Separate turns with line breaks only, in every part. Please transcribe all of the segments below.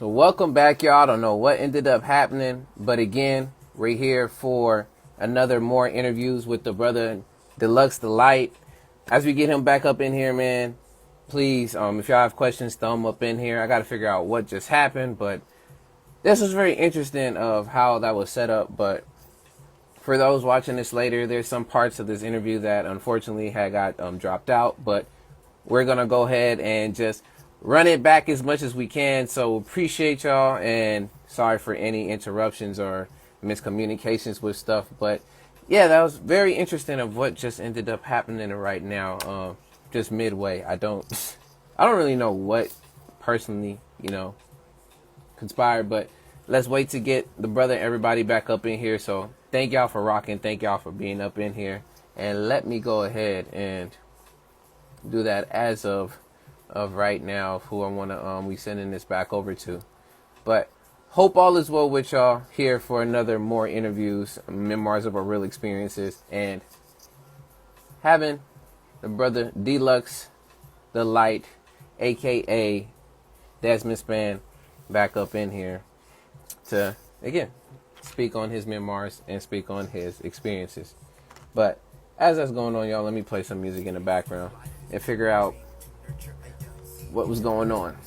So welcome back, y'all. I don't know what ended up happening, but again, we're here for another more interviews with the brother Dlux the Light. As we get him back up in here, man, please, if y'all have questions, throw them up in here. I got to figure out what just happened, but this was very interesting of how that was set up. But for those watching this later, there's some parts of this interview that unfortunately had got dropped out, but we're gonna go ahead and just run it back as much as we can. So appreciate y'all, and sorry for any interruptions or miscommunications with stuff. But yeah, that was very interesting of what just ended up happening right now. Just midway, I don't really know what personally, conspired, but let's wait to get the brother and everybody back up in here. So thank y'all for rocking, thank y'all for being up in here, and let me go ahead and do that as of right now of who I want to we sending this back over to. But hope all is well with y'all here for another more interviews, memoirs of our real experiences, and having the brother Dlux the Light, aka Desmond Span, back up in here to again speak on his memoirs and speak on his experiences. But as that's going on, y'all, let me play some music in the background and figure out what was going on.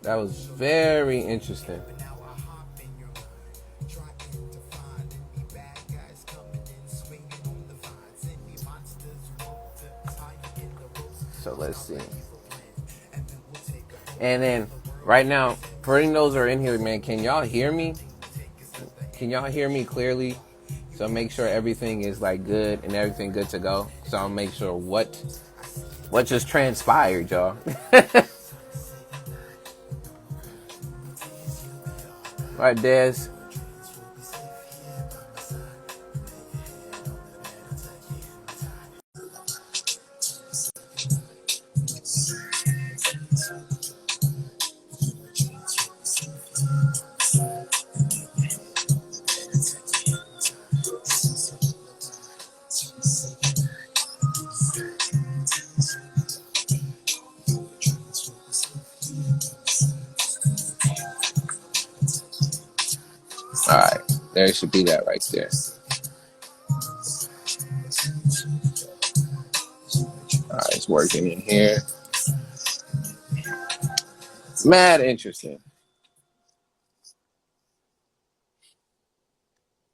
That was very interesting. So let's see. And then right now, for any of those who are in here, man, can y'all hear me? Can y'all hear me clearly? So make sure everything is like good and everything good to go. So I'll make sure what just transpired, y'all. All right, Des. All right, there should be that right there. All right, it's working in here. Mad interesting.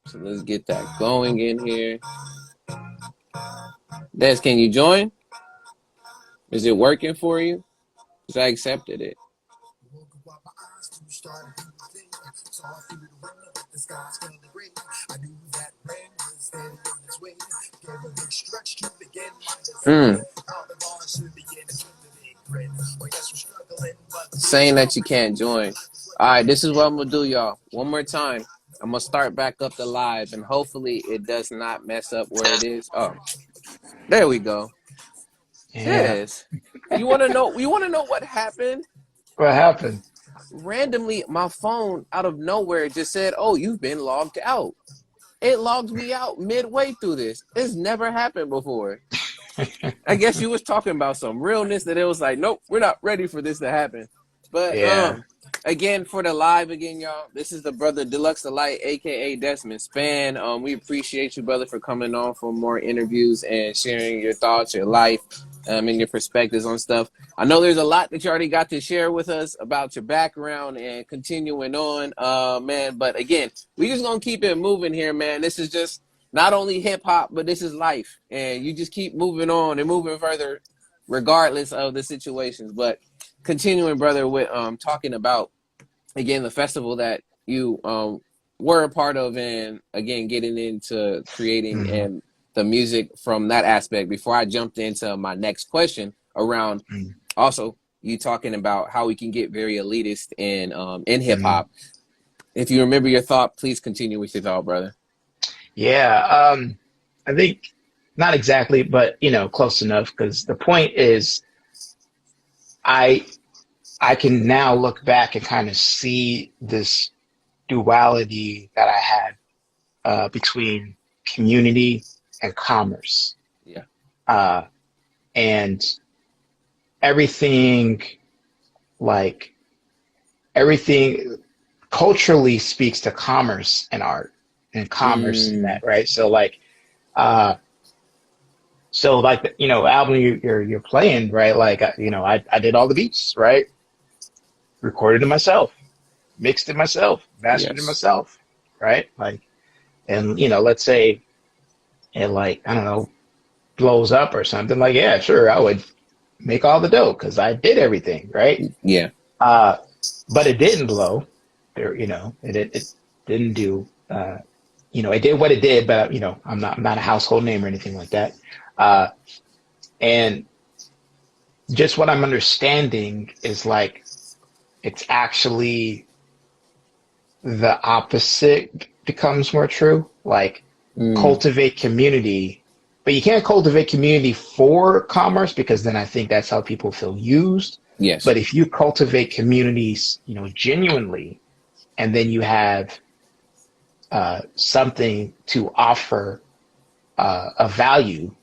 So let's get that going in here. Des, can you join? Is it working for you? Because I accepted it. Saying that you can't join. All right, this is what I'm gonna do, y'all. One more time. I'm gonna start back up the live, and hopefully it does not mess up where it is. Oh, there we go.
Yeah.
This. You wanna know? You wanna know what happened?
What happened?
Randomly, my phone out of nowhere just said, "Oh, you've been logged out." It logged me out midway through this. It's never happened before. I guess you was talking about some realness that it was like, nope, we're not ready for this to happen. But
Yeah.
again, for the live again, y'all, this is the brother Dlux the Light, aka Desmond Span. We appreciate you, brother, for coming on for more interviews and sharing your thoughts, your life, and your perspectives on stuff. I know there's a lot that you already got to share with us about your background and continuing on, man. But again, we just gonna keep it moving here, man. This is just not only hip hop, but this is life, and you just keep moving on and moving further, regardless of the situations. But continuing, brother, with talking about again the festival that you were a part of, and again getting into creating
Mm-hmm.
and the music from that aspect. Before I jumped into my next question around also you talking about how we can get very elitist in hip
Mm-hmm.
hop. If you remember your thought, please continue with your thought, brother.
Yeah. I think not exactly, but close enough. Because the point is, I I can now look back and kind of see this duality that I had between community and commerce.
Yeah.
Uh, and everything, like everything culturally speaks to commerce and art and commerce and
Mm,
that, right? Uh, so like, album you're playing, right? Like, I did all the beats, right? Recorded it myself, mixed it myself, mastered it
yes.
myself, right? Like, and let's say it, like, I don't know, blows up or something, like, yeah, sure, I would make all the dough because I did everything, right?
Yeah.
Uh, but it didn't blow. It didn't do. It did what it did, but I'm not a household name or anything like that. Uh, and just what I'm understanding is like it's actually the opposite becomes more true. Like
Mm,
cultivate community, but you can't cultivate community for commerce because then I think that's how people feel used.
yes.
But if you cultivate communities, genuinely, and then you have something to offer, a value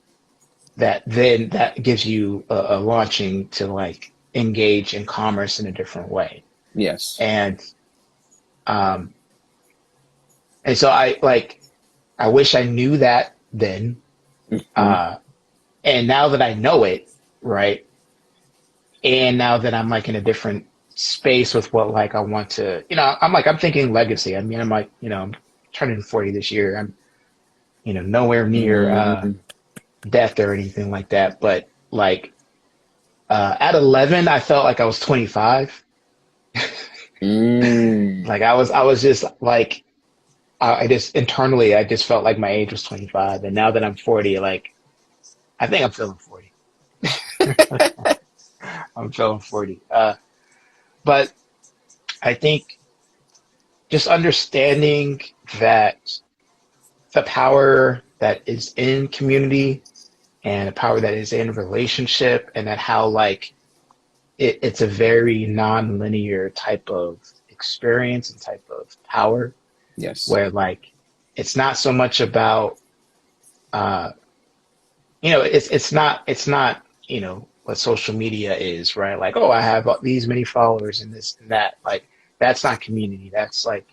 that gives you a launching to like engage in commerce in a different way.
Yes.
And um, and so I wish I knew that then.
Mm,
Uh, and now that I know it, right, and now that I'm like in a different space with what like I want to, I'm thinking legacy. I mean, I'm like, I'm turning 40 this year. I'm nowhere near
mm,
death or anything like that. But like at 11, I felt like I was 25.
mm.
Like I was just like I just internally I just felt like my age was 25, and now that I'm 40, like I think I'm feeling 40. I'm feeling 40. But I think just understanding that the power that is in community and the power that is in relationship, and that how like it's a very non-linear type of experience and type of power
Yes.
where like it's not so much about uh it's not what social media is, right? Like, oh, I have these many followers and this and that. Like that's not community. That's like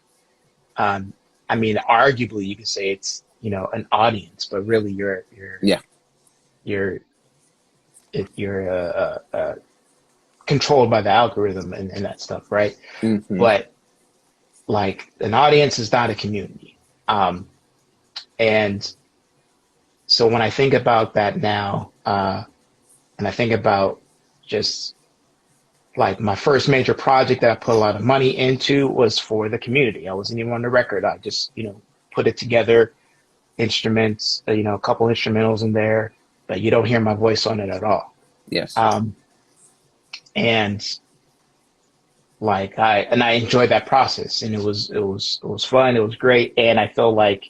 um I mean, arguably you could say it's an audience, but really
Yeah.
you're you're controlled by the algorithm and that stuff, right?
Hmm.
But like an audience is not a community. And so when I think about that now, and I think about just like my first major project that I put a lot of money into was for the community. I wasn't even on the record. I just, put it together, instruments, a couple instrumentals in there, but you don't hear my voice on it at all.
Yes.
Um, and I enjoyed that process, and it was fun. It was great. And I feel like,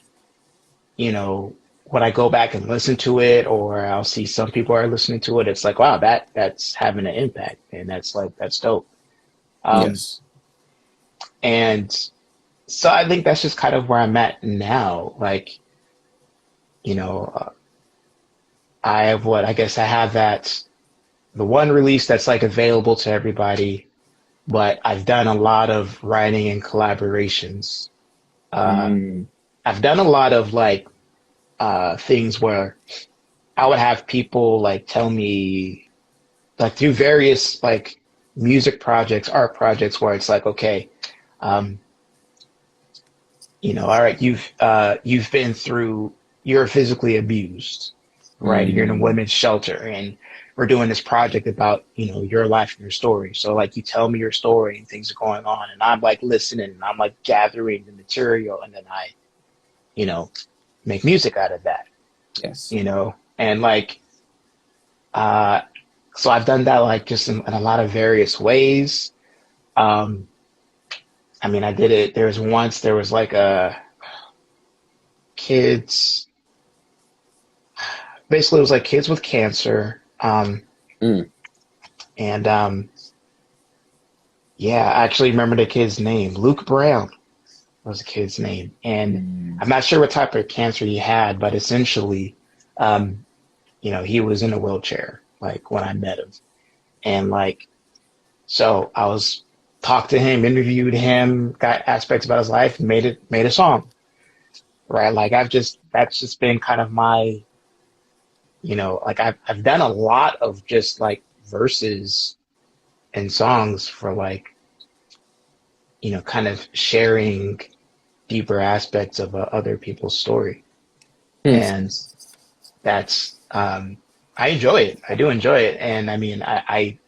you know, when I go back and listen to it, or I'll see some people are listening to it, it's like, wow, that's having an impact, and that's dope. Um,
Yes.
and so I think that's just kind of where I'm at now. Like, you know, uh, I have what I guess I have that the one release that's like available to everybody, but I've done a lot of writing and collaborations. Uh,
Mm,
I've done a lot of like things where I would have people like tell me like through various like music projects, art projects, where it's like, okay, um, all right, you've been through, you're physically abused, right? You're in a
mm,
women's shelter, and we're doing this project about your life and your story. So like you tell me your story and things are going on, and I'm like listening, and I'm like gathering the material, and then I you know make music out of that,
yes.
and like uh, so I've done that like just in a lot of various ways. Um, I mean, I did it. There was like a kids basically it was like kids with cancer.
Mm,
And Yeah, I actually remember the kid's name. Luke Brown was the kid's name. And
mm,
I'm not sure what type of cancer he had, but essentially, um, he was in a wheelchair. like when I met him. And like, so I was talked to him, interviewed him, got aspects about his life, made a song, right? Like that's just been kind of my, like I've done a lot of just like verses and songs for like, kind of sharing deeper aspects of other people's story.
Hmm.
And that's, I enjoy it. I do enjoy it. And I mean, I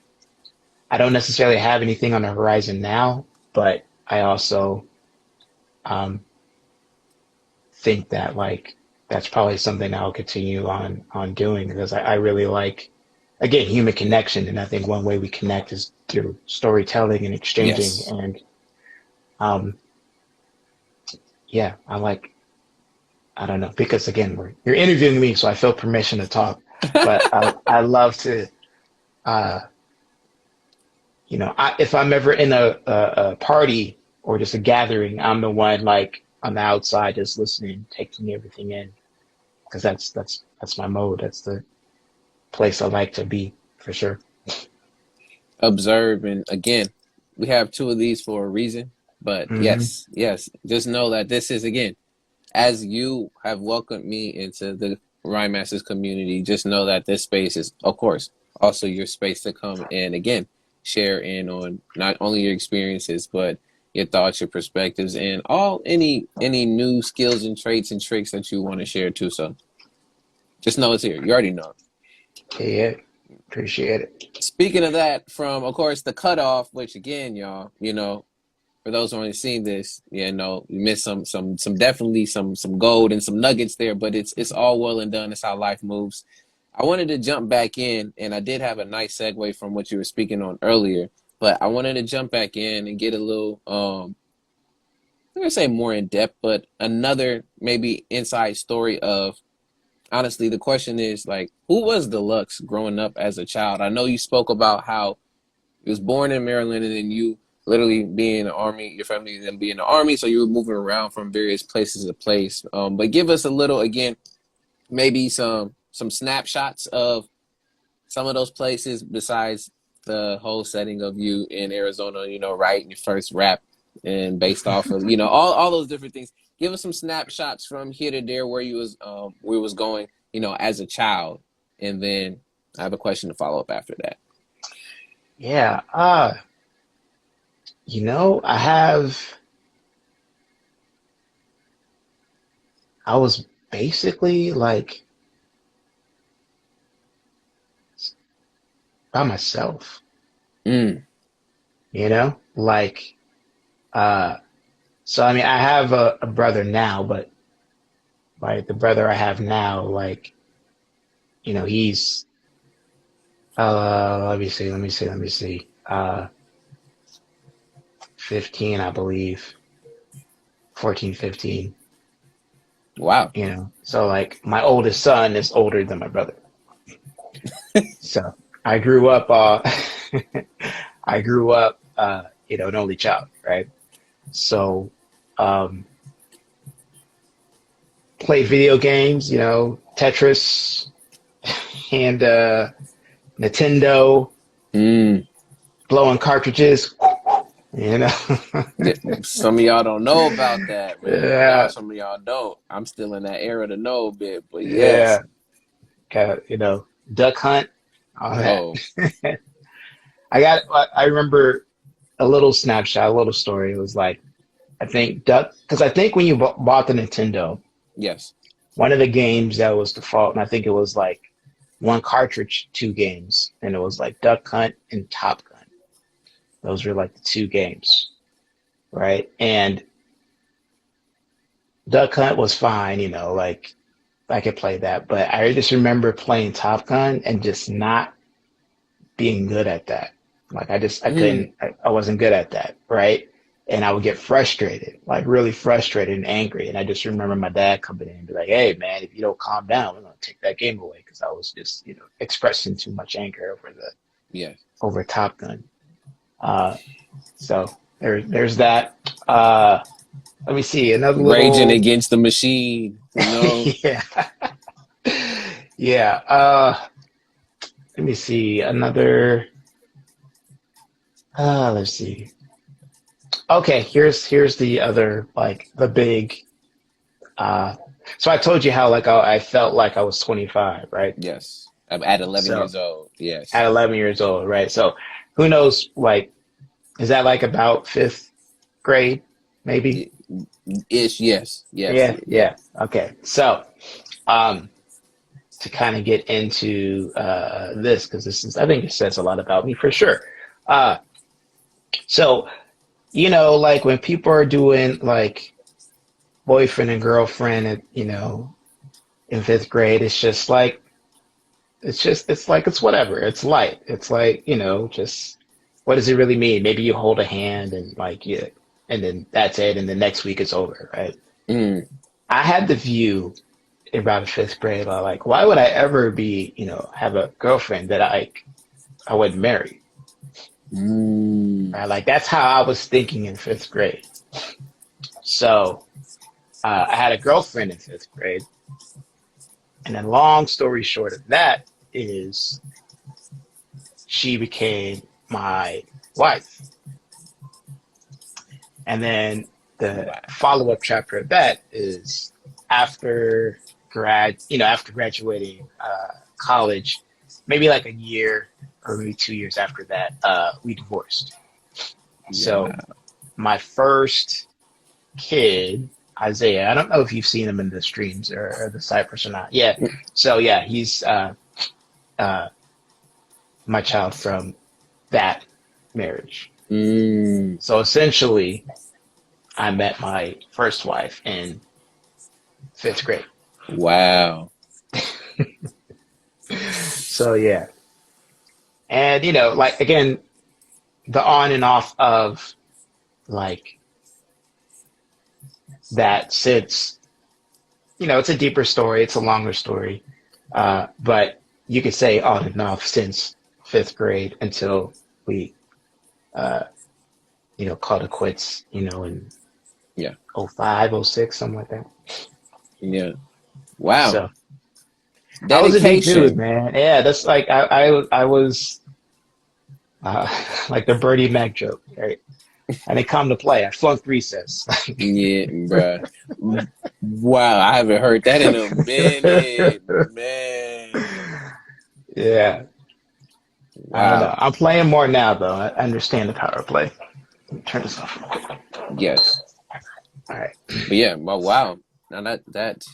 don't necessarily have anything on the horizon now, but I also, um, think that like that's probably something I'll continue on doing because I really like again human connection, and I think one way we connect is through storytelling and exchanging.
Yes.
And um, yeah, I don't know because again you're interviewing me, so I feel permission to talk, but I love to uh, if I'm ever in a party or just a gathering, I'm the one like on the outside just listening, taking everything in because that's my mode. That's the place I like to be for sure.
Observe, and again, we have two of these for a reason. But
Hmm.
yes, yes, just know that this is again, as you have welcomed me into the Rhyme Masters community, just know that this space is, of course, also your space to come and again share in on not only your experiences but your thoughts, your perspectives, and all any new skills and traits and tricks that you want to share too. So just know it's here. You already know.
Yeah, appreciate it.
Speaking of that, from of course the cutoff, which again, y'all, for those who only seen this, you missed some definitely some gold and some nuggets there, but it's all well and done. It's how life moves. I wanted to jump back in, and I did have a nice segue from what you were speaking on earlier, but I wanted to jump back in and get a little I'm gonna say more in depth, but another maybe inside story of honestly the question is like who was Dlux growing up as a child? I know you spoke about how he was born in Maryland, and then you literally being in the army, your family then being in the army, so you were moving around from various places to place. But give us a little again, maybe some snapshots of some of those places besides the whole setting of you in Arizona. Writing your first rap and based off of all those different things. Give us some snapshots from here to there where you was going, as a child, and then I have a question to follow up after that.
Yeah, I have. I was basically like by myself,
Mm,
like uh. So I mean, I have a brother now, but like the brother I have now, like he's let me see, 15, I believe, 14, 15.
wow.
So like my oldest son is older than my brother. So I grew up, I grew up, an only child, right? So, um, played video games, Tetris and, Nintendo,
Mm.
blowing cartridges, you know,
Some of y'all don't know about that, man.
yeah,
Some of y'all don't. I'm still in that era to know a bit, but yes.
yeah, kind of, duck hunt, all that.
Oh,
I remember a little snapshot, a little story. It was like, I think duck, because I think when you bought the Nintendo,
yes.
one of the games that was default, and I think it was like one cartridge, two games, and it was like Duck Hunt and Top Gun. Those were like the two games, right? And Duck Hunt was fine, like I could play that, but I just remember playing Top Gun and just not being good at that. Like I
Mm.
couldn't, I wasn't good at that, right? And I would get frustrated, like really frustrated and angry. And I just remember my dad coming in and be like, "Hey, man, if you don't calm down, we're gonna take that game away." Because I was just, expressing too much anger
Yes.
over Top Gun. Uh, so there's that. Uh, Let me see another
Raging
little.
Against the Machine.
Yeah, yeah. let me see another. Let's see. Okay, here's the other like the big. Uh, so I told you how like I felt like I was 25, right?
Yes. At 11
So
years old.
at
Yes.
11 years old, right? So who knows? Like, is that like about fifth grade, maybe?
I- Ish. Yes. Yes.
Yeah,
Yeah.
yeah. Okay. So, um, to kind of get into this, because this is, I think it says a lot about me for sure. Uh, so, like when people are doing like boyfriend and girlfriend, in fifth grade, it's just like, it's like, it's whatever. It's light. It's like, just what does it really mean? Maybe you hold a hand and like, yeah, and then that's it. And the next week it's over, right?
Mm,
I had the view about fifth grade, like, why would I ever be, have a girlfriend that I would marry?
mm.
Right? Like that's how I was thinking in fifth grade. So I had a girlfriend in fifth grade, and then long story short of that is she became my wife, and then the
Wow.
follow-up chapter of that is after after graduating college, maybe like a year or maybe 2 years after that, we divorced. So
Wow.
my first kid, Isaiah, I don't know if you've seen him in the streams or the Cypress or not. Yeah. So yeah, he's uh, my child from that marriage.
Mm,
So essentially, I met my first wife in fifth grade.
wow.
So yeah, and like again, the on and off of like that since it's a deeper story, it's a longer story, but you could say on and off since fifth grade until we uh, called it quits, in
Yeah.
'05, '06, something like that.
Yeah. Wow.
So I was a deep dude,
Dedication.
man. Yeah, that's like I was like the Bertie Mac joke, right? And it come to play. I flunked recess.
Yeah, bruh. Wow, I haven't heard that in a minute, man.
Yeah, I don't know.
Wow.
I'm playing more now, though. I understand the power of play. Let me turn this off real quick.
Yes.
All right.
But yeah, well, wow. Now that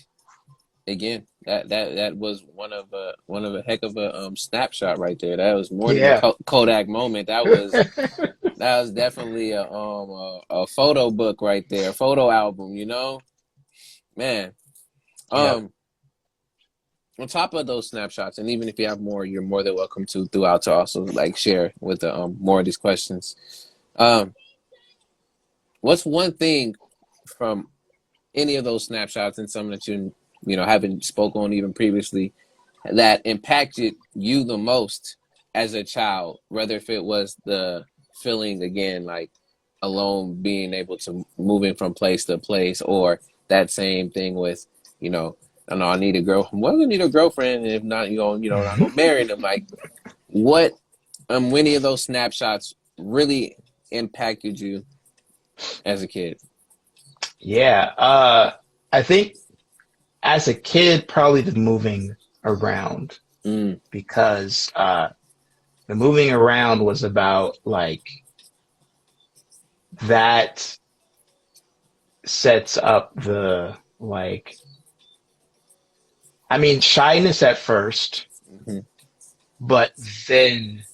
again, that was one of a heck of a snapshot right there. That was more than a
Yeah.
Kodak moment. That was definitely a photo book right there, a photo album, Man.
Yeah.
Um on top of those snapshots, and even if you have more, you're more than welcome to throughout to also like share with the more of these questions. Um what's one thing from any of those snapshots and some that you haven't spoke on even previously that impacted you the most as a child, whether if it was the feeling again like alone, being able to moving from place to place, or that same thing with I know I need a girlfriend. Well, I need a girlfriend, and if not, not gonna marry them. Like, what any of those snapshots really impacted you as a kid?
Yeah. I think as a kid, probably the moving around
Mm,
because the moving around was about like that sets up the like I mean shyness at first,
mhm.
but then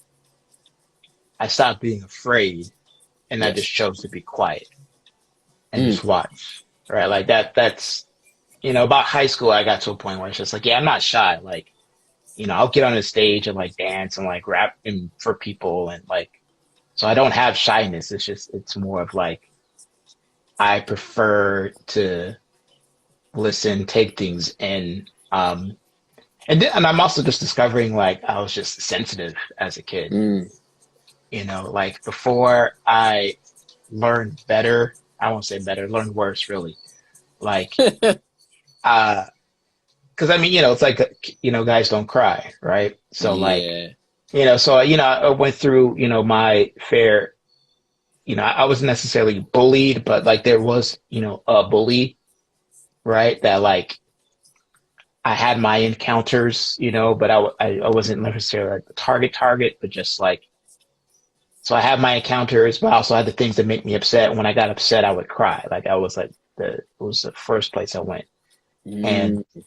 I stopped being afraid and I
Yes.
just chose to be quiet and
Mm,
just watch. Right? Like that's about high school I got to a point where it's just like, yeah, I'm not shy. Like, I'll get on the stage and like dance and like rap for people and like so I don't have shyness. It's more of like I prefer to listen, take things in. And I'm also just discovering like I was just sensitive as a kid.
mm.
Like before I learned better, I won't say better, learned worse really. Like uh because I mean, it's like guys don't cry, right? So like
Yeah.
So, I went through, my fair, I wasn't necessarily bullied, but like there was, a bully, right? That like I had my encounters, but I wasn't necessarily like the target, but just like, so I had my encounters, but I also had the things that make me upset. When I got upset, I would cry. Like I was like it was the first place I went. And
Mm,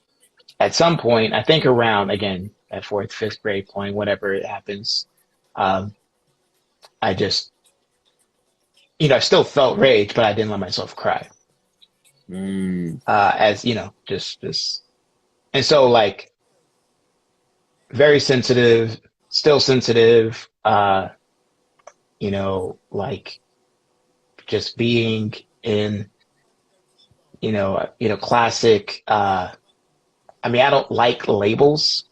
at some point, I think around again at fourth, fifth grade point, whatever it happens, um, I just, I still felt rage, but I didn't let myself cry.
mm.
As just, and so like very sensitive, still sensitive, like just being in, classic, I mean, I don't like labels.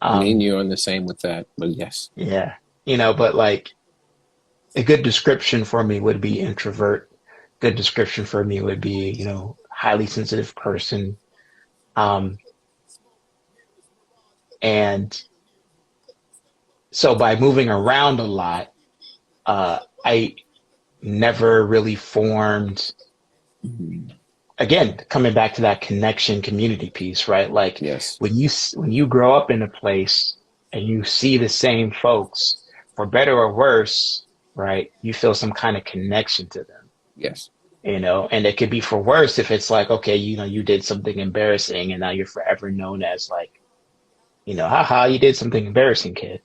Me and
Um,
you are on the same with that, but yes.
yeah, but like a good description for me would be introvert. Good description for me would be, highly sensitive person. Um, and so by moving around a lot, I never really formed,
Mhm.
again, coming back to that connection community piece, right? Like
Yes,
when you grow up in a place and you see the same folks, for better or worse, right? You feel some kind of connection to them,
yes.
and it could be for worse if it's like, okay, you did something embarrassing and now you're forever known as like, haha, you did something embarrassing, kid.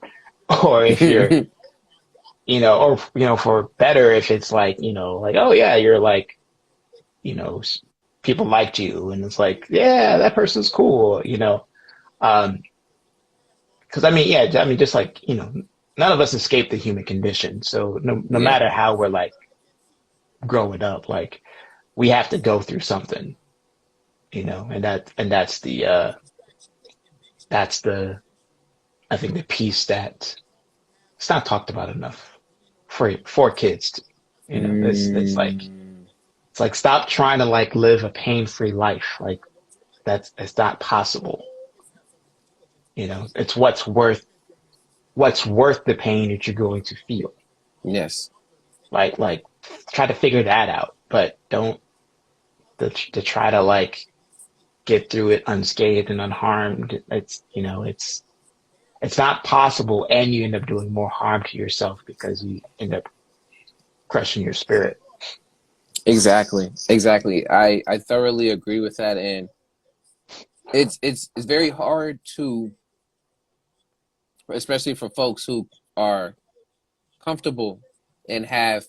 Or if you're, or, for better, if it's like, like, oh yeah, you're like, you know, people liked you, and it's like, yeah, that person's cool. Um, because I mean, yeah, I mean, just like none of us escape the human condition. So no
Yeah,
matter how we're like growing up, like we have to go through something, and that's the I think the piece that it's not talked about enough for kids. It's like
mm,
stop trying to like live a pain-free life. Like it's not possible. It's what's worth the pain that you're going to feel.
yes,
Like try to figure that out, but don't to try to like get through it unscathed and unharmed. It's not possible, and you end up doing more harm to yourself because you end up crushing your spirit.
exactly, exactly. I thoroughly agree with that, and it's very hard to, especially for folks who are comfortable and have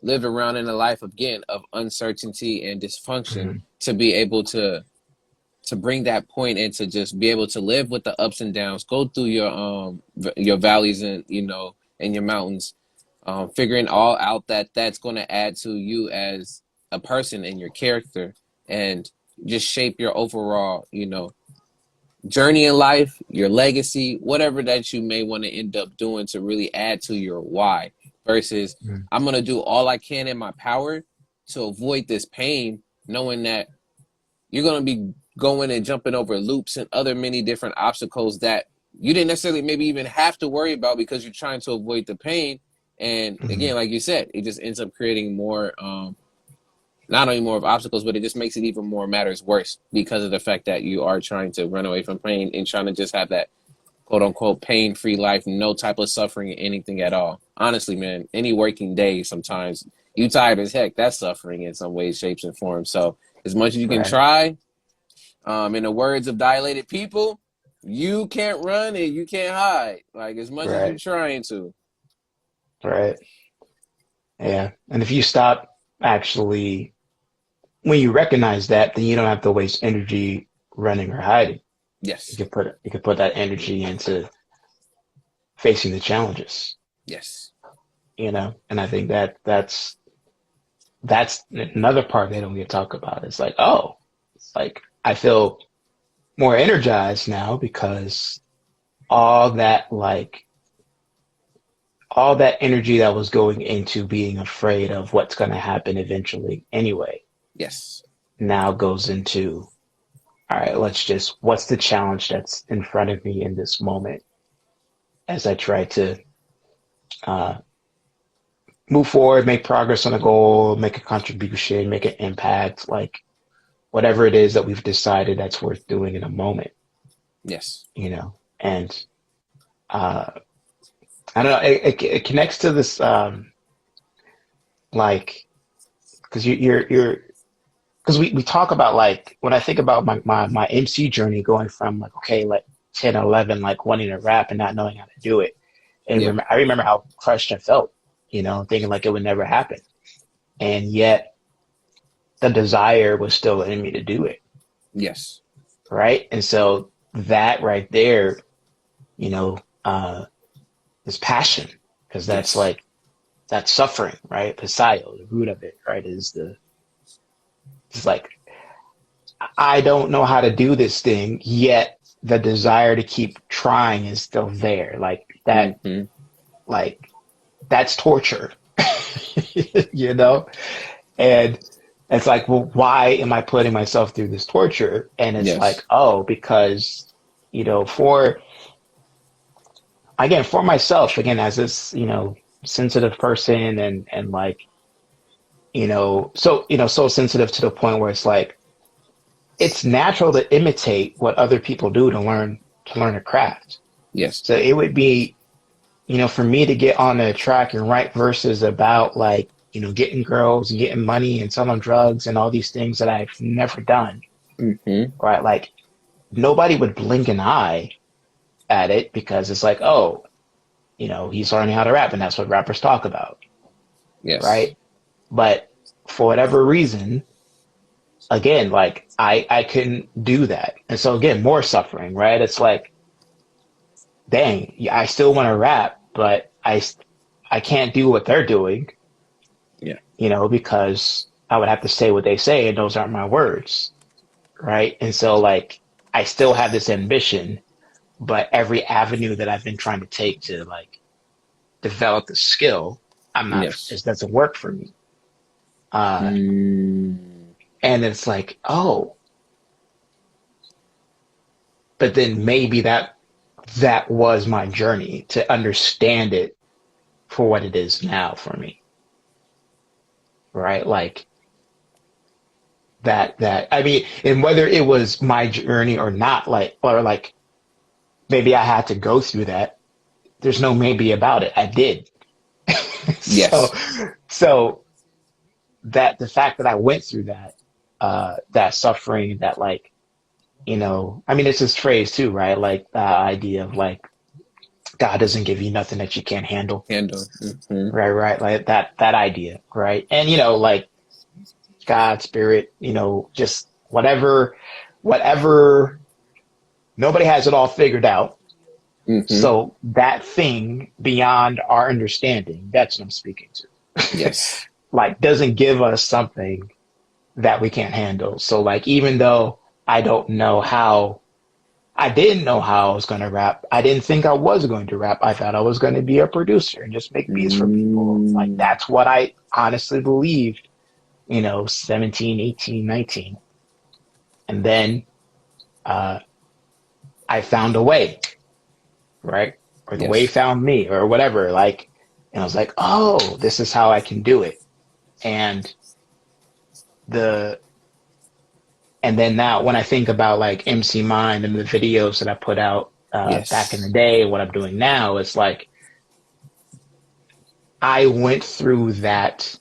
lived around in a life again of uncertainty and dysfunction,
Mhm.
to be able to bring that point and to just be able to live with the ups and downs, go through your valleys and and your mountains, figuring all out that that's going to add to you as a person and your character, and just shape your overall journey in life, your legacy, whatever that you may want to end up doing to really add to your why, versus
Mhm.
I'm going to do all I can in my power to avoid this pain, knowing that you're going to be going and jumping over loops and other many different obstacles that you didn't necessarily maybe even have to worry about because you're trying to avoid the pain. And again,
Mhm.
like you said, it just ends up creating more, not only more of obstacles, but it just makes it even more matters worse because of the fact that you are trying to run away from pain and trying to just have that quote unquote pain free life, no type of suffering, anything at all. Honestly, man, any working day, sometimes you tired as heck, that's suffering in some ways, shapes, and forms. So as much as you can
Right.
try, in the words of dilated people, you can't run and you can't hide. Like as much as you're
Right.
trying to.
Right. Yeah. And if you stop actually, when you recognize that, then you don't have to waste energy running or hiding. You
Yes.
could put that energy into facing the challenges,
Yes.
and I think that's another part they don't get talk about. It's like, oh, it's like I feel more energized now because all that like all that energy that was going into being afraid of what's going to happen eventually anyway
Yes.
now goes into, all right, what's the challenge that's in front of me in this moment, as I try to uh, move forward, make progress on a goal, make a contribution, make an impact, like whatever it is that we've decided that's worth doing in a moment,
Yes.
and uh, I don't know, it connects to this, like, because you're because we talk about, like, when I think about my MC journey, going from like, okay, like 10, 11, like wanting to rap and not knowing how to do it. And
Yeah.
I remember how crushed I felt, thinking like it would never happen. And yet the desire was still in me to do it.
Yes.
Right. And so that right there, you know, uh, is passion, because that's
Yes.
like, that's suffering, right? Pasayo, the root of it, right? It's like, I don't know how to do this thing, yet the desire to keep trying is still there.
Mm-hmm.
Like that's torture, you know? And it's like, well, why am I putting myself through this torture? And it's like,
Yes.
oh, because, for, again, for myself, again, as this, sensitive person, and like, so sensitive to the point where it's like, it's natural to imitate what other people do to learn a craft.
Yes.
So it would be, for me to get on a track and write verses about, like, getting girls and getting money and selling drugs and all these things that I've never done,
Mm-hmm.
right? Like, nobody would blink an eye at it, because it's like, oh, he's learning how to rap, and that's what rappers talk about,
Yes.
right? But for whatever reason, again, like, I couldn't do that. And so again, more suffering, right? It's like, dang, yeah, I still want to rap, but I can't do what they're doing,
Yeah.
because I would have to say what they say, and those aren't my words, right? And so, like, I still have this ambition, but every avenue that I've been trying to take to, like, develop the skill,
Yes.
it doesn't work for me. Uh,
Mm.
and it's like, oh, but then maybe that was my journey to understand it for what it is now for me, right? Like, I mean, and whether it was my journey or not, like, or like, maybe I had to go through that. There's no maybe about it. I did. so
Yes.
so that the fact that I went through that suffering, that, like, I mean, it's this phrase too, right? Like, the idea of, like, God doesn't give you nothing that you can't handle.
Handle. Mm-hmm.
Right, right. Like that idea, right? And, like, God, spirit, just whatever, nobody has it all figured out.
Mm-hmm.
So that thing beyond our understanding, that's what I'm speaking to.
Yes.
Like, doesn't give us something that we can't handle. So, like, even though I don't know how, I didn't know how I was going to rap. I didn't think I was going to rap. I thought I was going to be a producer and just make beats for people. Like,
Mm.
that's what I honestly believed, 17, 18, 19. And then uh, I found a way, right? Or the way
Yes.
found me, or whatever. Like, and I was like, oh, this is how I can do it. And the and then now, when I think about, like, MC Mind and the videos that I put out back in the
Yes.
day, what I'm doing now, it's like, I went through that,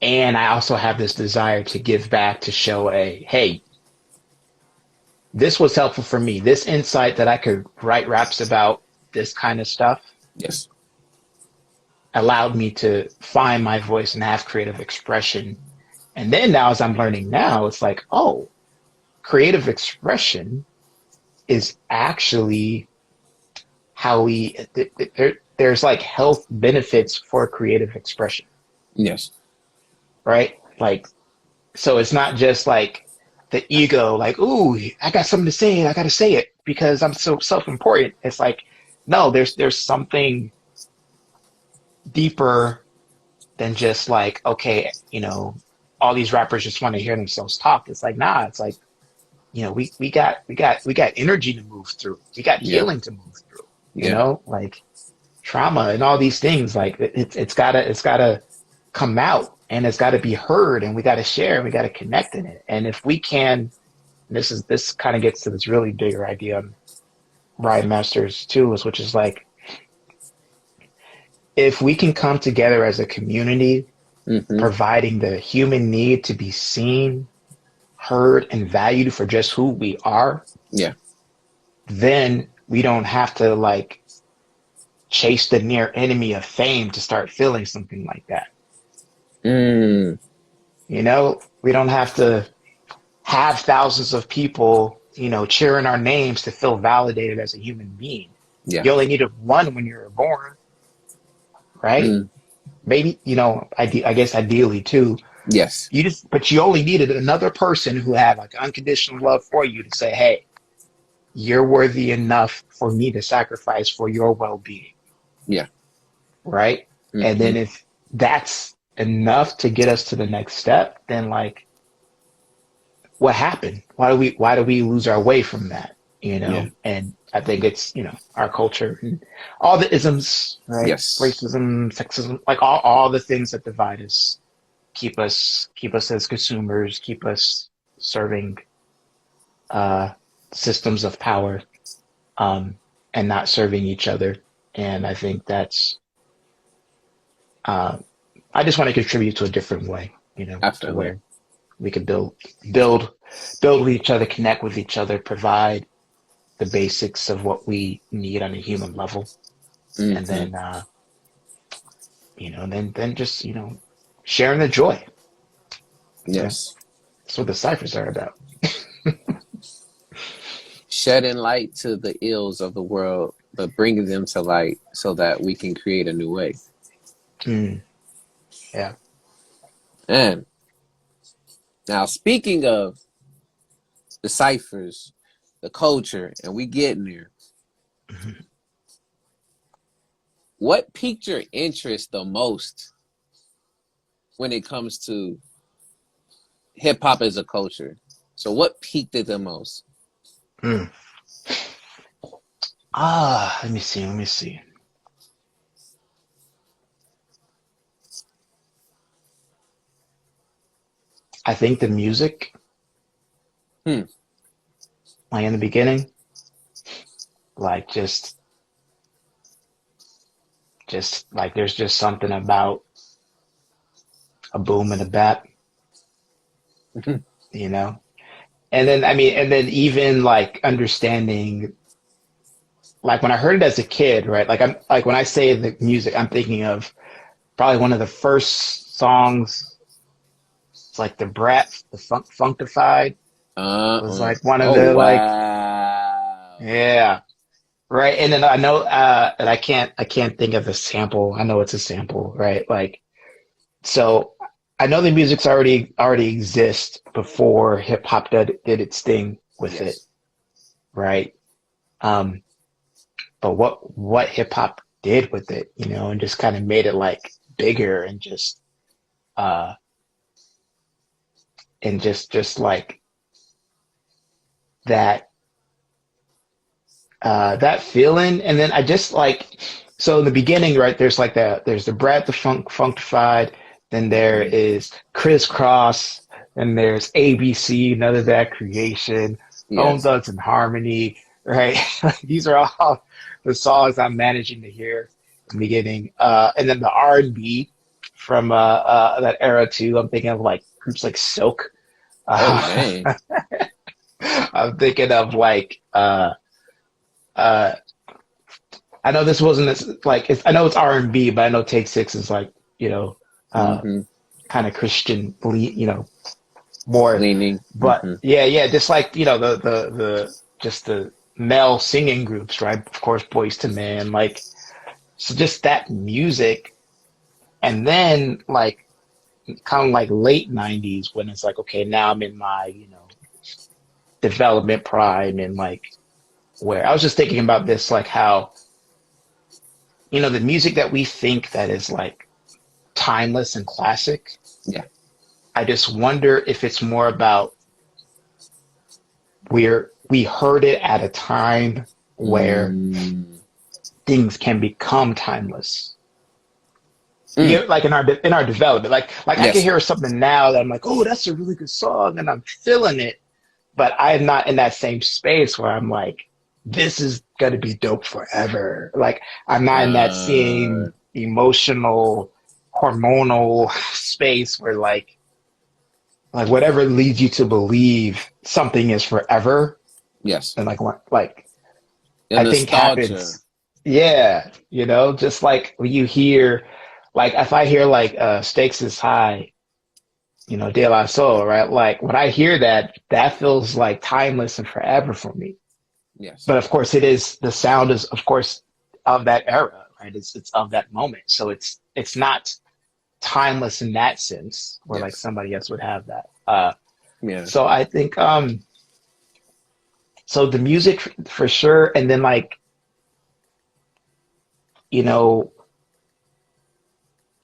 and I also have this desire to give back, to show, hey, this was helpful for me. This insight that I could write raps about this kind of stuff
Yes.
allowed me to find my voice and have creative expression. And then now, as I'm learning now, it's like, oh, creative expression is actually how there's, like, health benefits for creative expression,
Yes.
right? Like, so it's not just like the ego, like, ooh, I got something to say, I got to say it because I'm so self-important. It's like, no, there's something deeper than just, like, okay, all these rappers just want to hear themselves talk. It's like, nah, it's like, we got energy to move through. We got
Yeah.
healing to move through. you
Yeah.
know, like trauma and all these things. Like it's gotta come out and it's gotta be heard and we gotta share and we gotta connect in it. And if we can, this kind of gets to this really bigger idea on Ride Masters too, which is like if we can come together as a community,
Mm-hmm.
providing the human need to be seen, heard, and valued for just who we are,
Yeah.
then we don't have to like chase the near enemy of fame to start feeling something like that.
Mm.
You know, we don't have to have thousands of people, you know, cheering our names to feel validated as a human being.
Yeah.
You only needed one when you were born, right?
Mm.
Maybe, you know, I guess ideally too.
Yes.
But you only needed another person who had like unconditional love for you to say, hey, you're worthy enough for me to sacrifice for your well being,
Yeah.
right? And
Mm-hmm.
then if that's enough to get us to the next step, then like what happened? Why do we lose our way from that? You
Yeah.
know, and I think it's, you know, our culture and all the isms, right?
Yes.
Racism, sexism, like all the things that divide us, keep us as consumers, keep us serving uh systems of power, um and not serving each other. And I think that's uh I just want to contribute to a different way, you know,
I
to
feel it.
where we could build build with each other, connect with each other, provide the basics of what we need on a human level, and
Mm-hmm.
then you know, then just, you know, sharing the joy. You know,
Yes.
that's what the ciphers are about.
Shedding light to the ills of the world, but bringing them to light so that we can create a new way.
Mm, yeah.
And now, speaking of the ciphers, the culture, and we getting there,
Mhm.
what piqued your interest the most when it comes to hip hop as a culture? So, what piqued it the most?
Mm. Let me see. Let me see. I think the music,
Hmm.
like in the beginning, like just like there's just something about a boom and a bap, you know. And then I mean, and then even like understanding, like when I heard it as a kid, right? Like I'm like when I say the music, I'm thinking of probably one of the first songs. It's like the Brat, the Funkified was like one of
Oh,
the like,
wow.
yeah, right. And then I know and I can't think of the sample. I know it's a sample, right? Like so I know the music's already exists before hip hop did its thing with it,
Yes.
right? Um, but what hip hop did with it, you know, and just kind of made it like bigger uh and just like that that feeling. And then I just like, so in the beginning, right, there's the Brad the Funkified, then there
Mm-hmm.
is Crisscross, and there's ABC, None of That Creation, Bone
Yes.
Thugs and Harmony, right? These are all the songs I'm managing to hear in the beginning. And then the R&B from that era too. I'm thinking of like groups like Silk.
Oh,
Uh,
man.
I'm thinking of like uh, I know this wasn't like I know it's R&B, but I know Take Six is like, you know, uh,
Mm-hmm.
kind of Christian, you know, more.
Leaning.
But
Mm-hmm.
yeah, yeah, just like, you know, the just the male singing groups, right? Of course, Boys to Men, like so just that music, and then like kind of like late '90s when it's like, okay, now I'm in my, you know, development prime and like where I was just thinking about this, like how, you know, the music that we think that is like timeless and classic.
Yeah.
I just wonder if it's more about we heard it at a time where
Mm.
things can become timeless. You
Mm.
get like in our development, like I can
Yes.
hear something now that I'm like, oh, that's a really good song, and I'm feeling it, but I'm not in that same space where I'm like, this is gonna be dope forever. Like I'm not in that
Uh,
same emotional, hormonal space where like whatever leads you to believe something is forever,
yes.
and like
The
I think
nostalgia.
happens. Yeah, just like when you hear, like if I hear like Stakes is High, De La Soul, right? Like when I hear that, that feels like timeless and forever for me.
Yes.
But of course, it is the sound is of course of that era, right? It's of that moment, so it's not timeless in that sense, where like
Yes.
somebody else would have that.
Yeah.
So I think so the music for sure, and then like you know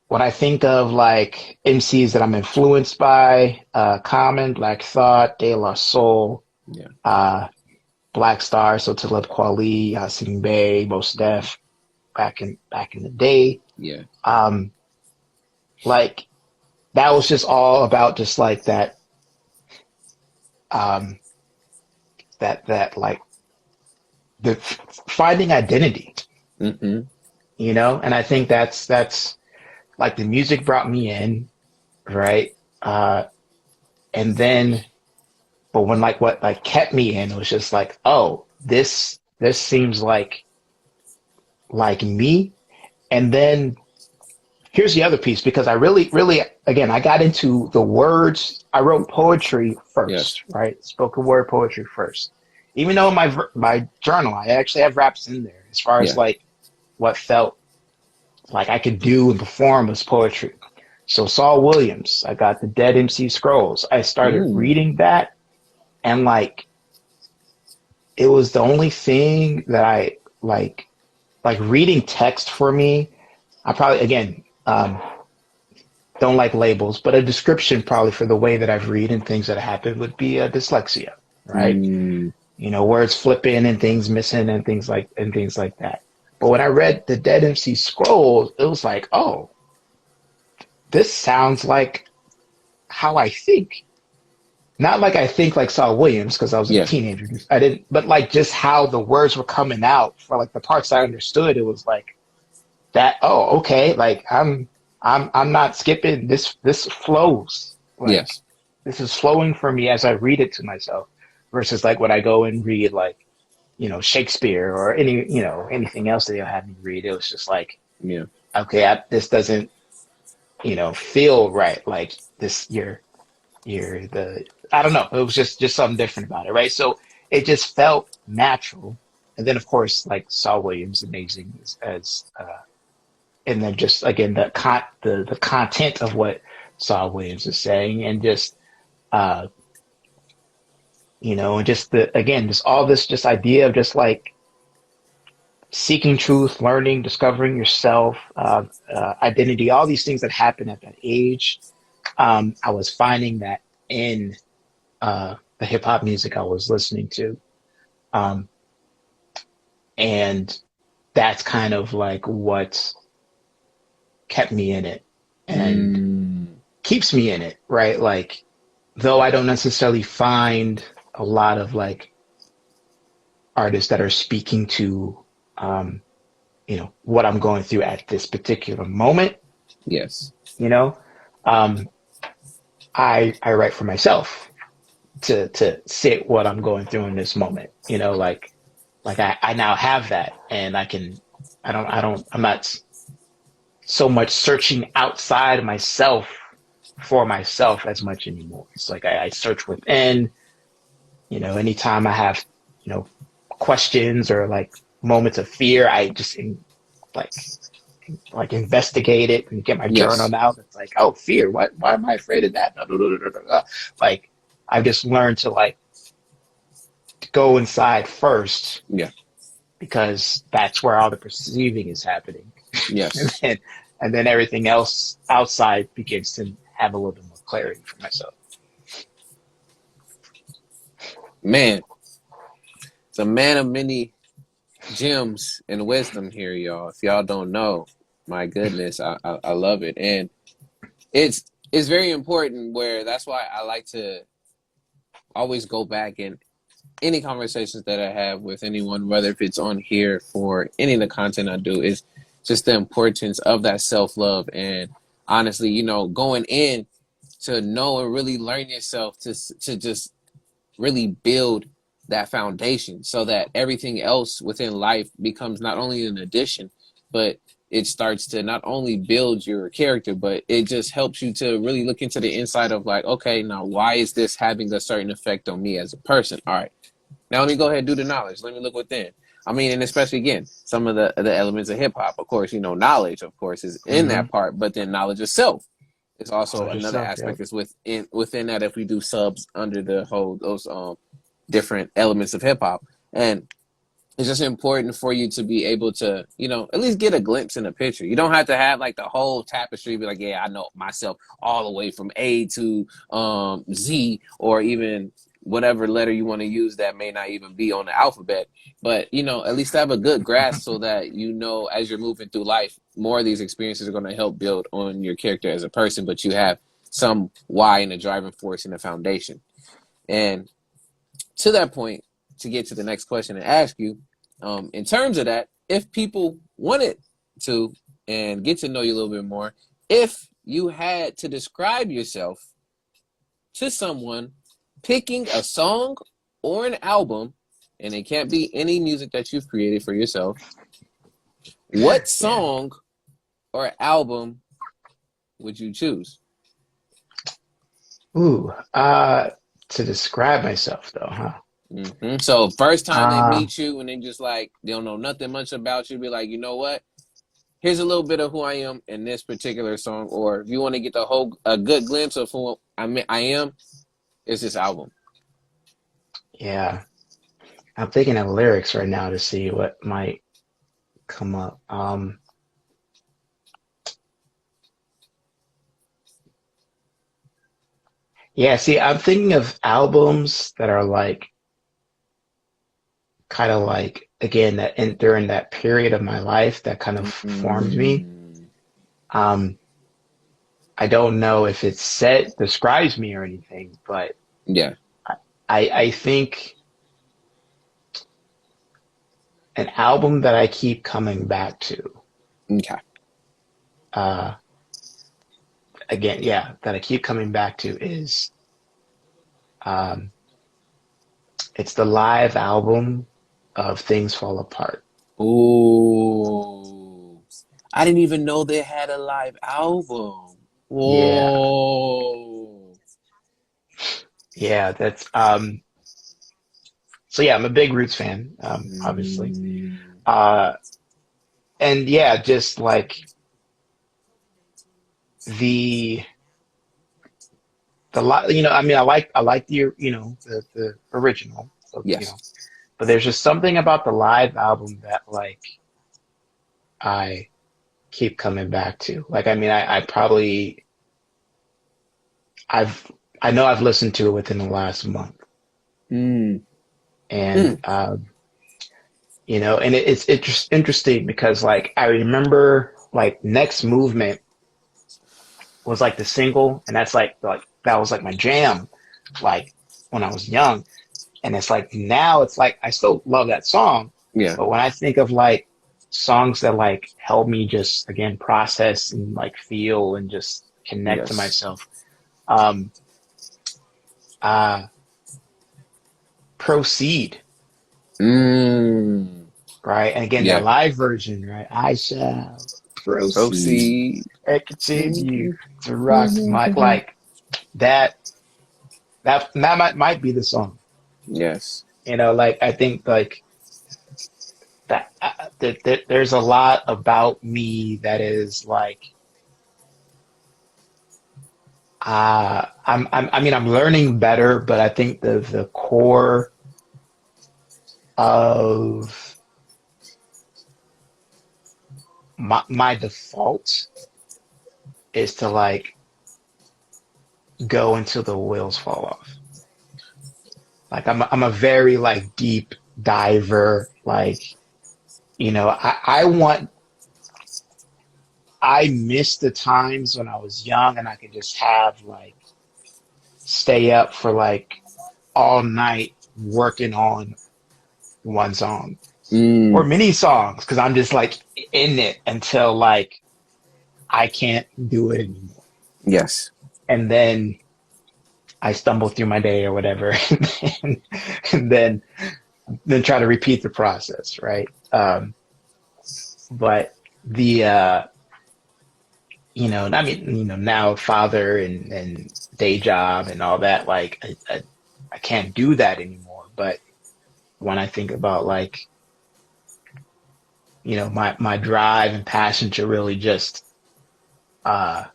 when I think of like MCs that I'm influenced by, Common, Black Thought, De La Soul,
Yeah.
uh, Black Star, so Talib Kweli, Yasin Bey, Mos Def, back in the day.
Yeah.
Um, like that was just all about just like um, that like the finding identity,
Mm-hmm.
and I think that's like the music brought me in, right? And then, but when like what like kept me in was just like, oh, this seems like me. And then here's the other piece, because I really again I got into the words. I wrote poetry
Yes.
first, right? Spoken word poetry first. Even though my journal I actually have raps in there, as far as
Yeah.
like what felt like I could do and perform was poetry. So Saul Williams, I got the Dead MC Scrolls. I started
Mm.
reading that, and like it was the only thing that I like reading text for me. I probably again don't like labels, but a description probably for the way that I've read and things that happen would be dyslexia, right?
Mm.
Words flipping and things missing and things like that. But when I read the Dead MC Scrolls, it was like, oh, this sounds like how I think. Not like I think like Saul Williams because I was a
Yeah.
teenager. I didn't, but like just how the words were coming out for like the parts I understood. It was like that. Oh, okay. Like I'm not skipping this. This flows. Like
Yes.
this is flowing for me as I read it to myself, versus like when I go and read like Shakespeare or anything else that they'll have me read. It was just like,
Yeah.
okay, this doesn't feel right. Like this, you're the I don't know. It was just something different about it, right? So it just felt natural. And then of course, like Saul Williams, amazing and then just again the content of what Saul Williams is saying, and just uh and just the again just all this just idea of just like seeking truth, learning, discovering yourself, identity, all these things that happen at that age. I was finding that in the hip hop music I was listening to. Um, and that's kind of like what kept me in it and
Mm.
keeps me in it, right? Like, though I don't necessarily find a lot of like artists that are speaking to, um, what I'm going through at this particular moment,
Yes.
you know, um, I write for myself to sit what I'm going through in this moment, like I now have that, and I'm not so much searching outside myself for myself as much anymore. It's like I search within, anytime I have, questions or like moments of fear, I just like like investigate it and get my
Yes.
journal out. It's like, oh, fear. What? Why am I afraid of that? Like I've just learned to like go inside first,
Yeah.
because that's where all the perceiving is happening. and
Yes.
then and then everything else outside begins to have a little bit more clarity for myself.
Man, it's a man of many. gems and wisdom here, y'all. If y'all don't know, my goodness, I love it, and it's very important. Where that's why I like to always go back in any conversations that I have with anyone, whether if it's on here for any of the content I do, is just the importance of that self love. And honestly, going in to know and really learn yourself to just really build that foundation so that everything else within life becomes not only an addition, but it starts to not only build your character, but it just helps you to really look into the inside of like, okay, now why is this having a certain effect on me as a person? All right, now let me go ahead and do the knowledge. Let me look within. I mean, and especially again, some of the elements of hip hop, of course, knowledge, of course, is in
Mm-hmm.
that part, but then knowledge itself is also
Knowledge
another
yourself. Yep.
aspect that's within that if we do subs under the whole those different elements of hip hop. And it's just important for you to be able to, at least get a glimpse in the picture. You don't have to have like the whole tapestry, be like, yeah, I know myself all the way from A to Z, or even whatever letter you want to use that may not even be on the alphabet. But, at least have a good grasp so that, as you're moving through life, more of these experiences are going to help build on your character as a person, but you have some why and a driving force and a foundation. And to that point, to get to the next question and ask you, in terms of that, if people wanted to and get to know you a little bit more, if you had to describe yourself to someone, picking a song or an album, and it can't be any music that you've created for yourself, what
Yeah.
song or album would you choose?
Ooh. To describe myself though, huh?
So first time they
Uh,
meet you and they just like they don't know nothing much about you, be like, you know what? Here's a little bit of who I am in this particular song, or if you want to get a good glimpse of who I am, it's this album.
yeah. I'm thinking of lyrics right now to see what might come up. Yeah, see, I'm thinking of albums that are like kind of like again during that period of my life that kind of formed me.
Mm,
Um, I don't know if it said describes me or anything, but
yeah.
I think an album that I keep coming back to,
Okay.
uh, again, yeah, that I keep coming back to is um, it's the live album of Things Fall Apart.
Ooh. I didn't even know they had a live album.
Yeah,
Whoa.
yeah, that's so yeah, I'm a big Roots fan, obviously.
Mm,
Uh, and yeah, just like the I mean, I like the original, so,
yes.
but there's just something about the live album that like I keep coming back to. Like, I mean, I probably I've I know I've listened to it within the last month,
Mm,
and
mm,
and it's just interesting because like I remember like Next Movement was like the single, and that's like that was like my jam, like when I was young. And it's like now it's like I still love that song,
yeah.
but when I think of like songs that like help me just again process and like feel and just connect to
Yes.
myself, um, uh, Proceed,
Mm,
right? And again, that
yeah.
live version, right? I shall proceed
Proceed.
and continue to rock my like that. That might be the song,
Yes.
Like I think like that there's a lot about me that is like I mean, I'm learning better, but I think the core of my default is to like go until the wheels fall off. Like I'm a very like deep diver. Like I miss the times when I was young and I could just have like stay up for like all night working on one song or
Mm,
many songs because I'm just like in it until like I can't do it anymore.
yes.
And then I stumble through my day or whatever, and, and then try to repeat the process, right? But the I mean, now father and day job and all that, like I can't do that anymore. But when I think about like, my drive and passion to really just uh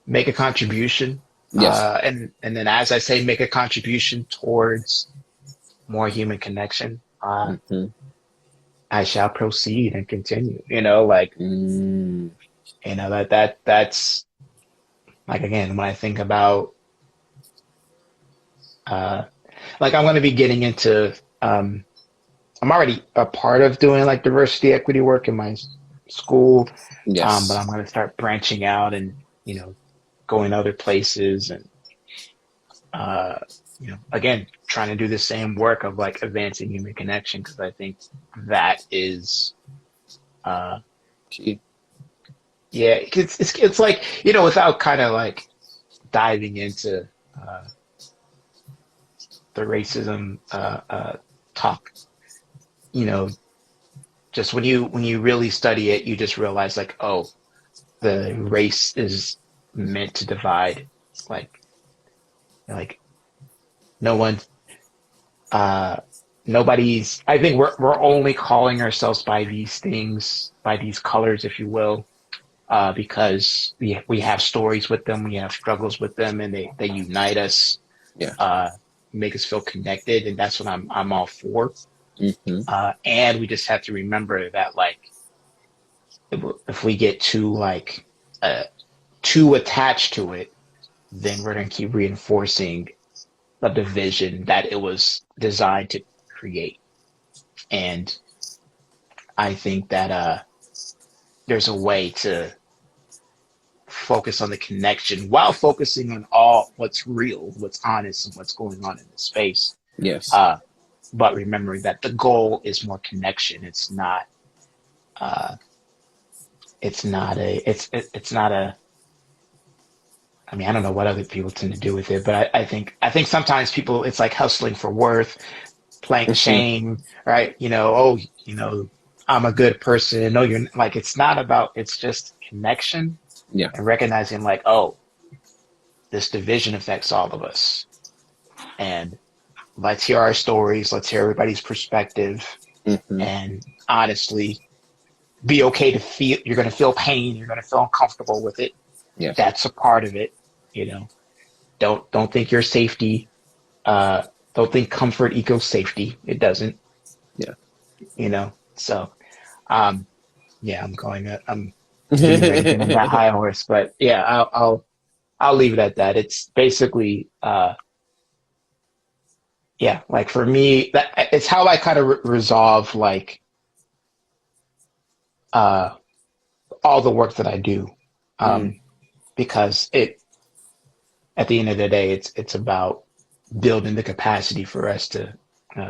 make a contribution,
Yes.
and then as I say, make a contribution towards more human connection,
Hmm.
I shall proceed and continue. Like,
Mm,
that's like again when I think about uh like I'm going to be getting into I'm already a part of doing like diversity equity work in my school, but
yes.
I'm going to start branching out and going other places and uh again trying to do the same work of like advancing human connection because I think that is uh
Gee.
yeah it's like without kind of like diving into uh the racism talk, you know just when you really study it, you just realize like, oh, the race is meant to divide. Like, like no one, uh, nobody's. I think we're only calling ourselves by these things, by these colors, if you will, because we have stories with them, we have struggles with them, and they unite us,
Yeah.
uh, make us feel connected, and that's what I'm all for.
Hmm.
And we just have to remember that like if we get uh, too attached to it, then we're going to keep reinforcing the division that it was designed to create. And I think that there's a way to focus on the connection while focusing on all what's real, what's honest, and what's going on in the space.
Yes.
Uh, but remembering that the goal is more connection. Uh, it's not a, I mean, I don't know what other people tend to do with it, but I think sometimes people, it's like hustling for worth, plank
Hmm.
shame, right? Oh, I'm a good person. No, you're like, it's not about, it's just connection
Yeah.
and recognizing like, oh, this division affects all of us. And let's hear our stories. Let's hear everybody's perspective.
Hmm.
And honestly, be okay to feel, you're going to feel pain. You're going to feel uncomfortable with it.
Yeah.
That's a part of it. You know, don't think your safety, uh, don't think comfort equals safety. It doesn't,
Yeah.
so, um, yeah, I'm getting ready to get on that high horse, but yeah, I'll leave it at that. It's basically, yeah, like for me, that it's how I kind of resolve like, uh, all the work that I do.
Mm,
Um, because at the end of the day, it's about building the capacity for us to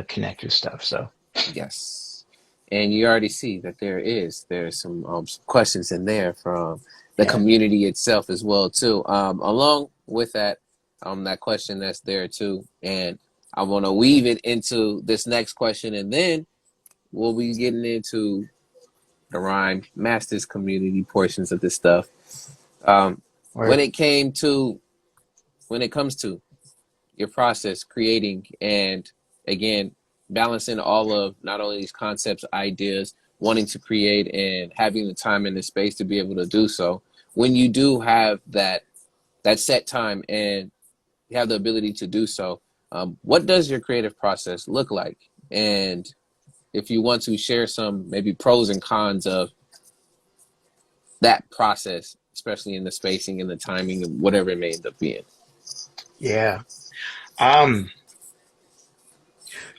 connect with stuff. So
yes. And you already see that there's some questions in there from the
yeah,
community itself as well too. Along with that, that question that's there too, and I want to weave it into this next question, and then we'll be getting into the rhyme masters community portions of this stuff. Um, when
or
it came to when it comes to your process creating and again balancing all of not only these concepts, ideas, wanting to create and having the time and the space to be able to do so. When you do have that set time and you have the ability to do so, what does your creative process look like? And if you want to share some maybe pros and cons of that process, especially in the spacing and the timing and whatever it may end up being.
yeah. Um,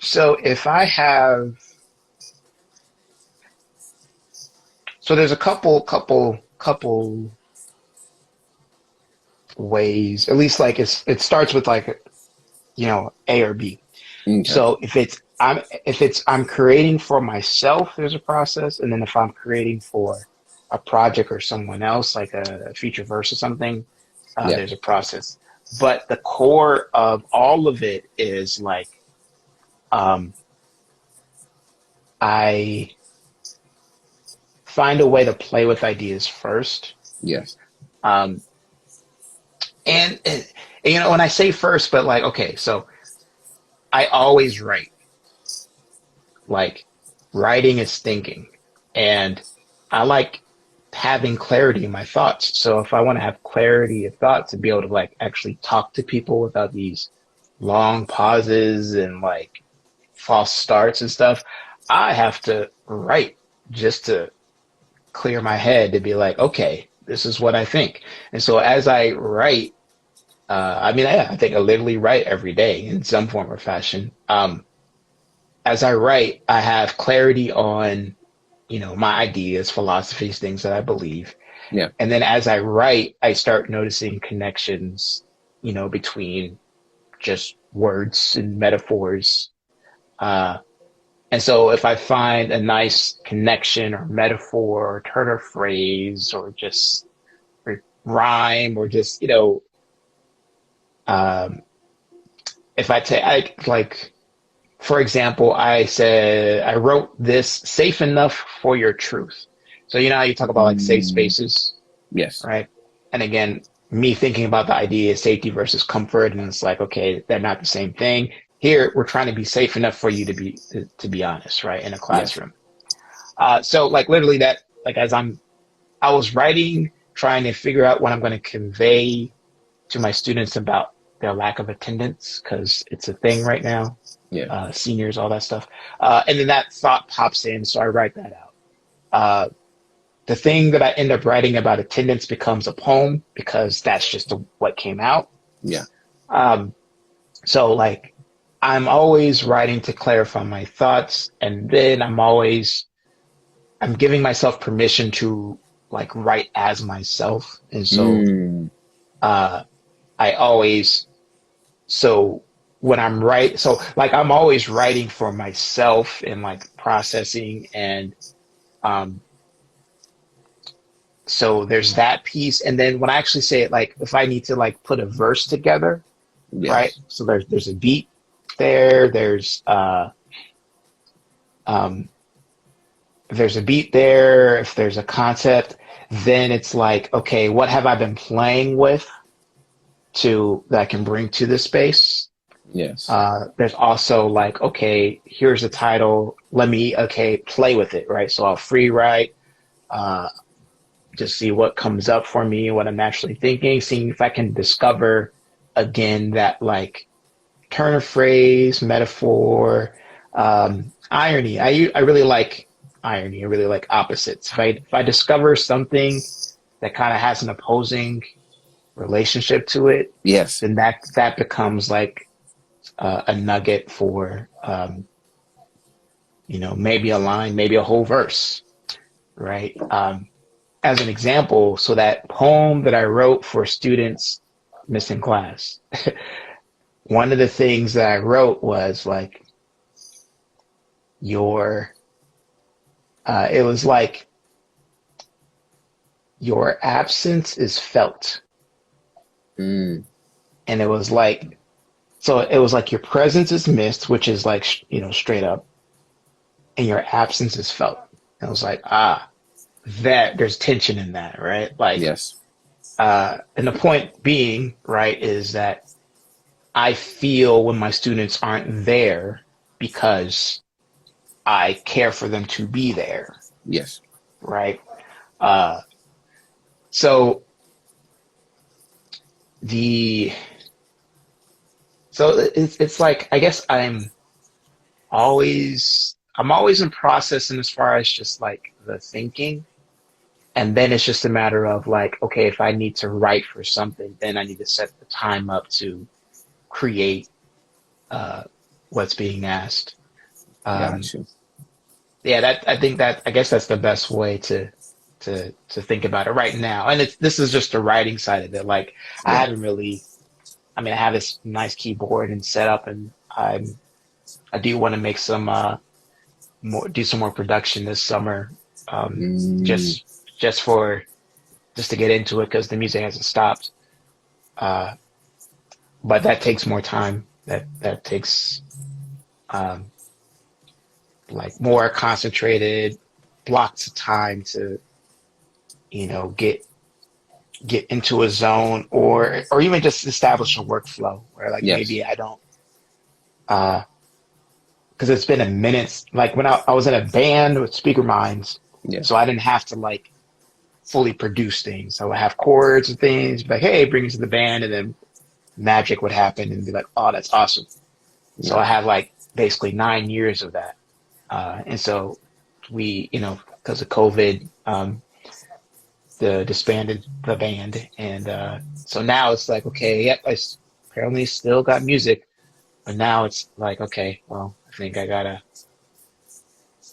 So if I have, so there's a couple ways, at least like it starts with like, A or B.
Okay.
So if I'm creating for myself, there's a process, and then if I'm creating for a project or someone else, like a feature verse or something,
Yeah.
there's a process. But the core of all of it is like um, I find a way to play with ideas first,
Yes.
um, and when I say first, but like okay, so I always write. Like writing is thinking, and I like having clarity in my thoughts. So if I want to have clarity of thought to be able to like actually talk to people without these long pauses and like false starts and stuff, I have to write just to clear my head to be like, okay, this is what I think. And so as I write, I mean, I think I literally write every day in some form or fashion. As I write, I have clarity on, my ideas, philosophies, things that I believe.
Yeah.
And then as I write, I start noticing connections, between just words and metaphors. Uh, and so if I find a nice connection or metaphor or turn of phrase or just rhyme or just, um, if I like, for example, I said, I wrote this safe enough for your truth. So, you know how you talk about like safe
Mm,
spaces,
yes.
right? And again, me thinking about the idea of safety versus comfort, and it's like, okay, they're not the same thing. Here, we're trying to be safe enough for you to be honest, right? In a
Yes.
classroom. So like literally that, like I was writing, trying to figure out what I'm going to convey to my students about their lack of attendance because it's a thing right now,
Yeah.
seniors, all that stuff. And then that thought pops in, so I write that out. Uh, the thing that I end up writing about attendance becomes a poem because that's just what came out.
Yeah.
Um, so like I'm always writing to clarify my thoughts, and then I'm giving myself permission to like write as myself, and so
Mm,
uh, I always so when so like I'm always writing for myself and like processing and um so there's that piece, and then when I actually say it, like if I need to like put a verse together, right?
yes.
So there's a beat um there's a beat there, if there's a concept, then it's like, okay, what have I been playing with to that I can bring to this space?
Yes.
There's also like, okay, here's a title. Let me, okay, play with it, right? So I'll free write, uh, just see what comes up for me, what I'm actually thinking, seeing if I can discover again that like turn of phrase, metaphor, irony. I really like irony. I really like opposites. If I discover something that kind of has an opposing relationship to it,
Yes.
then that becomes like a nugget for maybe a line, maybe a whole verse, right? As an example, so that poem that I wrote for students missing class, one of the things that I wrote was like your it was like your absence is felt,
Mm,
and it was like so it was like your presence is missed, which is like straight up, and your absence is felt. And it was like that there's tension in that, right? Like
yes.
and the point being, right, is that I feel when my students aren't there because I care for them to be there,
Yes.
right? Uh, so the so it's like I guess I'm always in processing as far as just like the thinking, and then it's just a matter of like, okay, if I need to write for something, then I need to set the time up to create uh, what's being asked. Um,
Got you.
yeah, that I think that I guess that's the best way to think about it right now. And it's this is just the writing side of it. Like I
Yeah.
haven't really. I mean, I have this nice keyboard and setup, and I do want to make some more do some more production this summer. Um,
Mm,
just just for just to get into it because the music hasn't stopped. Uh, but that takes more time. That takes um, like more concentrated blocks of time to get into a zone or even just establish a workflow where like
yes.
maybe I don't uh because it's been a minute like when I was in a band with Speaker Minds,
Yeah.
so I didn't have to like fully produce things. I would have chords and things like hey bring it to the band and then magic would happen and be like oh that's awesome. So
Yeah.
I have like basically 9 years of that. And so we, because of COVID, disbanded the band, and so now it's like, okay, yep, apparently still got music, but now it's like, okay, well, I think I gotta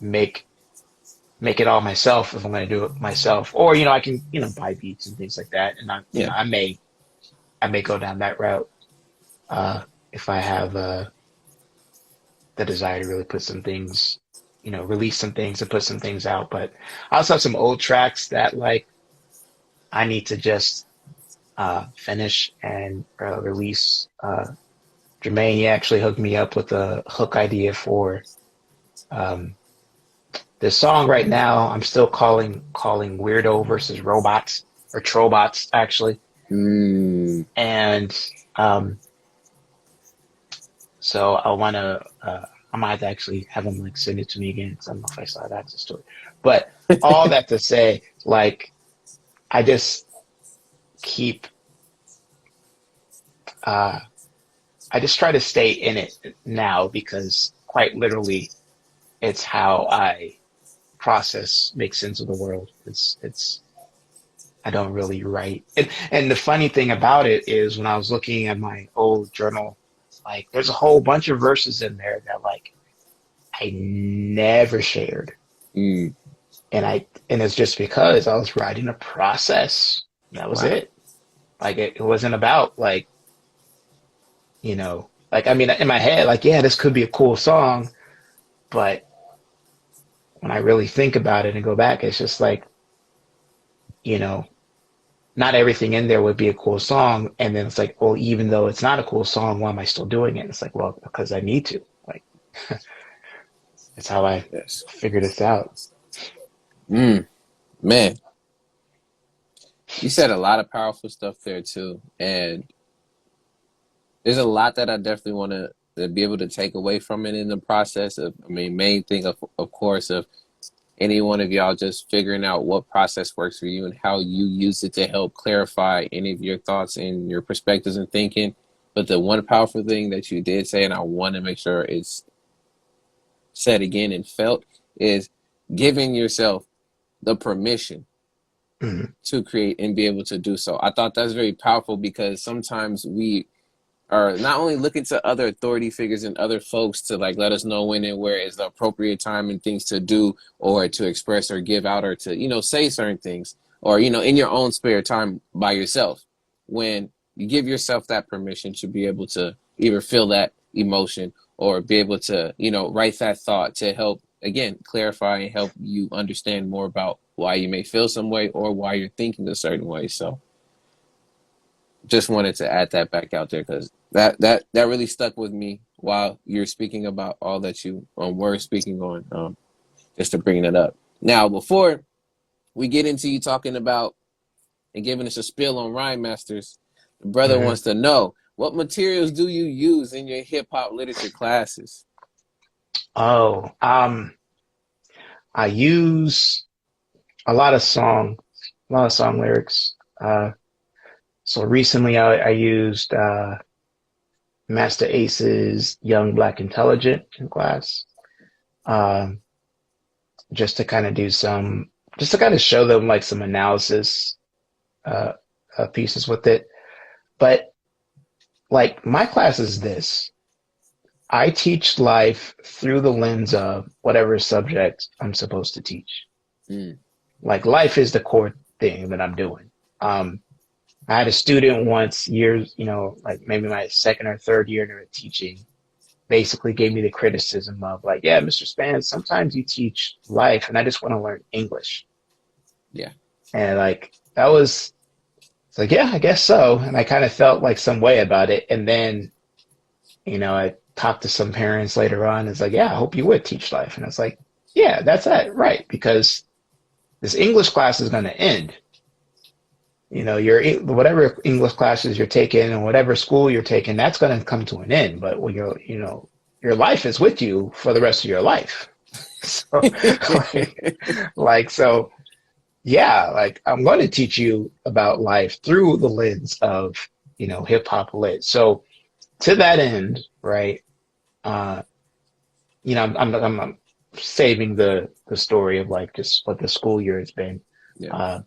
make make it all myself if I'm gonna do it myself, or I can buy beats and things like that, and
Yeah.
I may go down that route if I have the desire to really put some things, release some things and put some things out. But I also have some old tracks that like I need to just finish and release. Jermaine, he actually hooked me up with a hook idea for um, this song right now. I'm still calling Weirdo versus Robots or Trobots actually,
Mm,
and um, so I want to. I might have to actually have him like send it to me again because I don't know if I still have access to it. But all that to say, like I just keep. Uh, I just try to stay in it now because quite literally, it's how I process, make sense of the world. It's I don't really write. And the funny thing about it is when I was looking at my old journal, like there's a whole bunch of verses in there that like I never shared.
mm,
And it's just because I was writing a process. That was
wow.
it. Like it wasn't about like, like I mean in my head, like, yeah, this could be a cool song, but when I really think about it and go back, it's just like, you know, not everything in there would be a cool song. And then it's like, well, even though it's not a cool song, why am I still doing it? It's like, well, because I need to. Like, it's how I
Yes.
figure this out.
Mm, man, you said a lot of powerful stuff there too, and there's a lot that I definitely want to be able to take away from it in the process of. I mean, main thing of course of any one of y'all just figuring out what process works for you and how you use it to help clarify any of your thoughts and your perspectives and thinking. But the one powerful thing that you did say, and I want to make sure it's said again and felt, is giving yourself the permission
Mhm.
to create and be able to do so. I thought that's very powerful because sometimes we are not only looking to other authority figures and other folks to like let us know when and where is the appropriate time and things to do or to express or give out or to say certain things or in your own spare time by yourself. When you give yourself that permission to be able to either feel that emotion or be able to write that thought to help again clarify and help you understand more about why you may feel some way or why you're thinking a certain way. So just wanted to add that back out there because that really stuck with me while you're speaking about all that you were speaking on. Just to bring that up. Now, before we get into you talking about and giving us a spill on Rhyme Masters, the brother
Mhm.
wants to know what materials do you use in your hip hop literature classes?
Oh, I use a lot of song lyrics. So recently I used Master Ace's Young Black Intelligent in class. Um, just to kind of just to kind of show them like some analysis uh, pieces with it. But like my class is this. I teach life through the lens of whatever subject I'm supposed to teach.
Mm.
Like life is the core thing that I'm doing. I had a student once years, like maybe my second or third year of teaching, basically gave me the criticism of like, yeah, Mr. Span, sometimes you teach life and I just want to learn English.
Yeah.
And like, that was, it's like, yeah, I guess so. And I kind of felt like some way about it. And then, I talked to some parents later on. It's like, yeah, I hope you would teach life. And I was like, yeah, that's it. Right. Because this English class is going to end. Your whatever English classes you're taking and whatever school you're taking, that's going to come to an end. But when your life is with you for the rest of your life. So, so, yeah, like I'm going to teach you about life through the lens of, hip hop lit. So to that end, right? Uh, I'm saving the story of like just what the school year has been.
Yeah.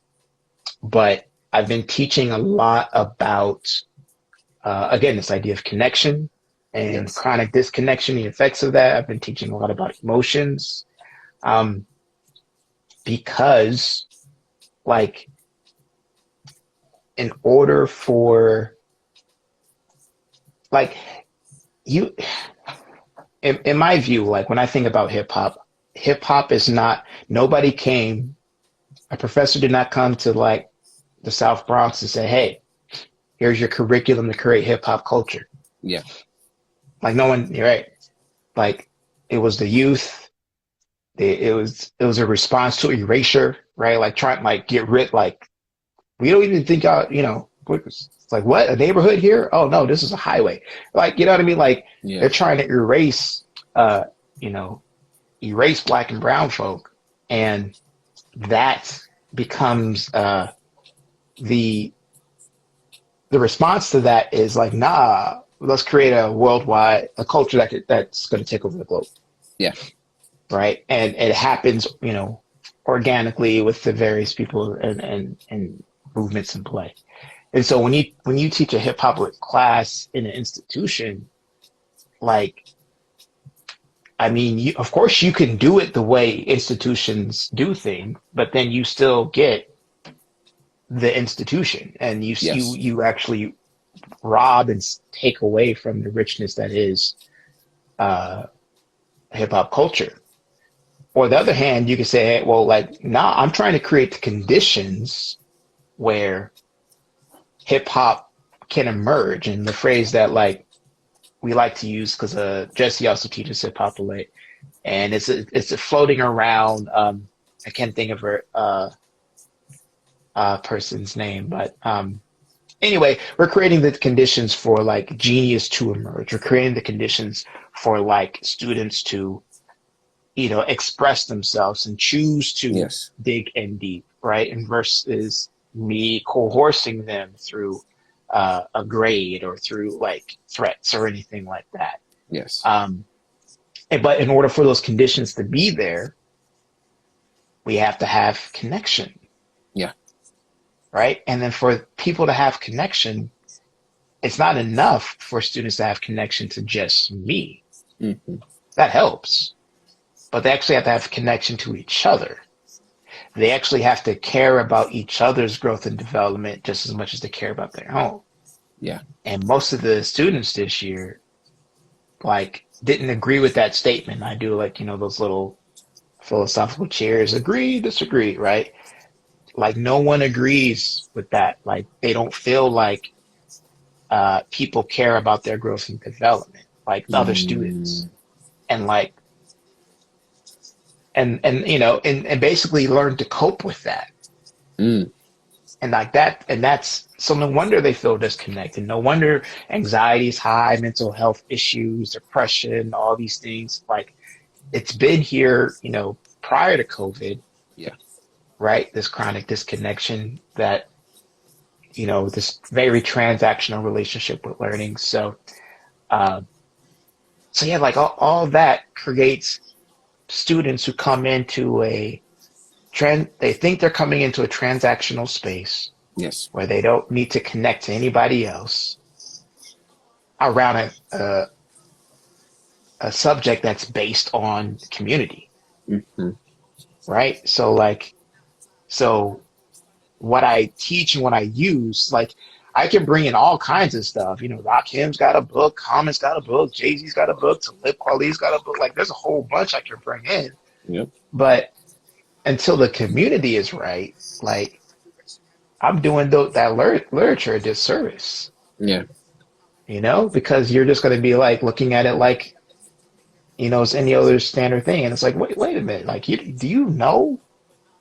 But I've been teaching a lot about, again, this idea of connection and
Yes.
chronic disconnection, the effects of that. I've been teaching a lot about emotions, um, because, like, in order for, like, you, in my view, like, when I think about hip hop is not, nobody came, a professor did not come to, like, the South Bronx and say, hey, here's your curriculum to create hip hop culture.
Yeah.
Like no one, you're right. Like it was the youth. It was a response to erasure, right? Like trying like get rid. Like we don't even think out. It's like what, a neighborhood here? Oh no, this is a highway. Like you know what I mean? Like
Yeah.
they're trying to uh, you know, erase black and brown folk, and that becomes the the response to that is like, nah, let's create a culture that's going to take over the globe,
Yeah.
right? And it happens, organically with the various people and movements in play. And so when you teach a hip hop class in an institution, like, I mean, of course you can do it the way institutions do things, but then you still get the institution, and
Yes.
you actually rob and take away from the richness that is uh, hip hop culture. Or the other hand, you could say, hey, well, like, nah, I'm trying to create the conditions where hip hop can emerge. And the phrase that like we like to use because Jesse also teaches hip hop lit, and it's floating around. I can't think of her person's name, but anyway, we're creating the conditions for like genius to emerge. We're creating the conditions for like students to, express themselves and choose to
Yes.
dig in deep, right? And versus me coercing them through a grade or through like threats or anything like that.
Yes.
But in order for those conditions to be there, we have to have connection,
Yeah.
right? And then for people to have connection, it's not enough for students to have connection to just me.
Mm-hmm.
That helps, but they actually have to have connection to each other. They actually have to care about each other's growth and development just as much as they care about their own.
Yeah.
And most of the students this year, like, didn't agree with that statement. I do like, those little philosophical chairs, agree, disagree, right? Like, no one agrees with that. Like, they don't feel like people care about their growth and development, like the other students.
Mm.
And like, and basically learn to cope with that.
Mm.
And like that, and that's so no wonder they feel disconnected. No wonder anxiety is high, mental health issues, depression, all these things. Like it's been here, prior to COVID,
Yeah.
right? This chronic disconnection that, this very transactional relationship with learning. Uh, so yeah, like all that creates students who come into they think they're coming into a transactional space
Yes.
where they don't need to connect to anybody else around a subject that's based on community,
Mm-hmm.
right? So what I teach and what I use, like I can bring in all kinds of stuff. You know, Rakim's got a book, Common's got a book, Jay-Z's got a book, Talib Kweli's got a book. Like there's a whole bunch I can bring in.
Yep.
But until the community is right, like I'm doing that literature a disservice,
Yeah.
you know, because you're just going to be like looking at it like, you know, it's any other standard thing. And it's like, wait a minute. Like, do you know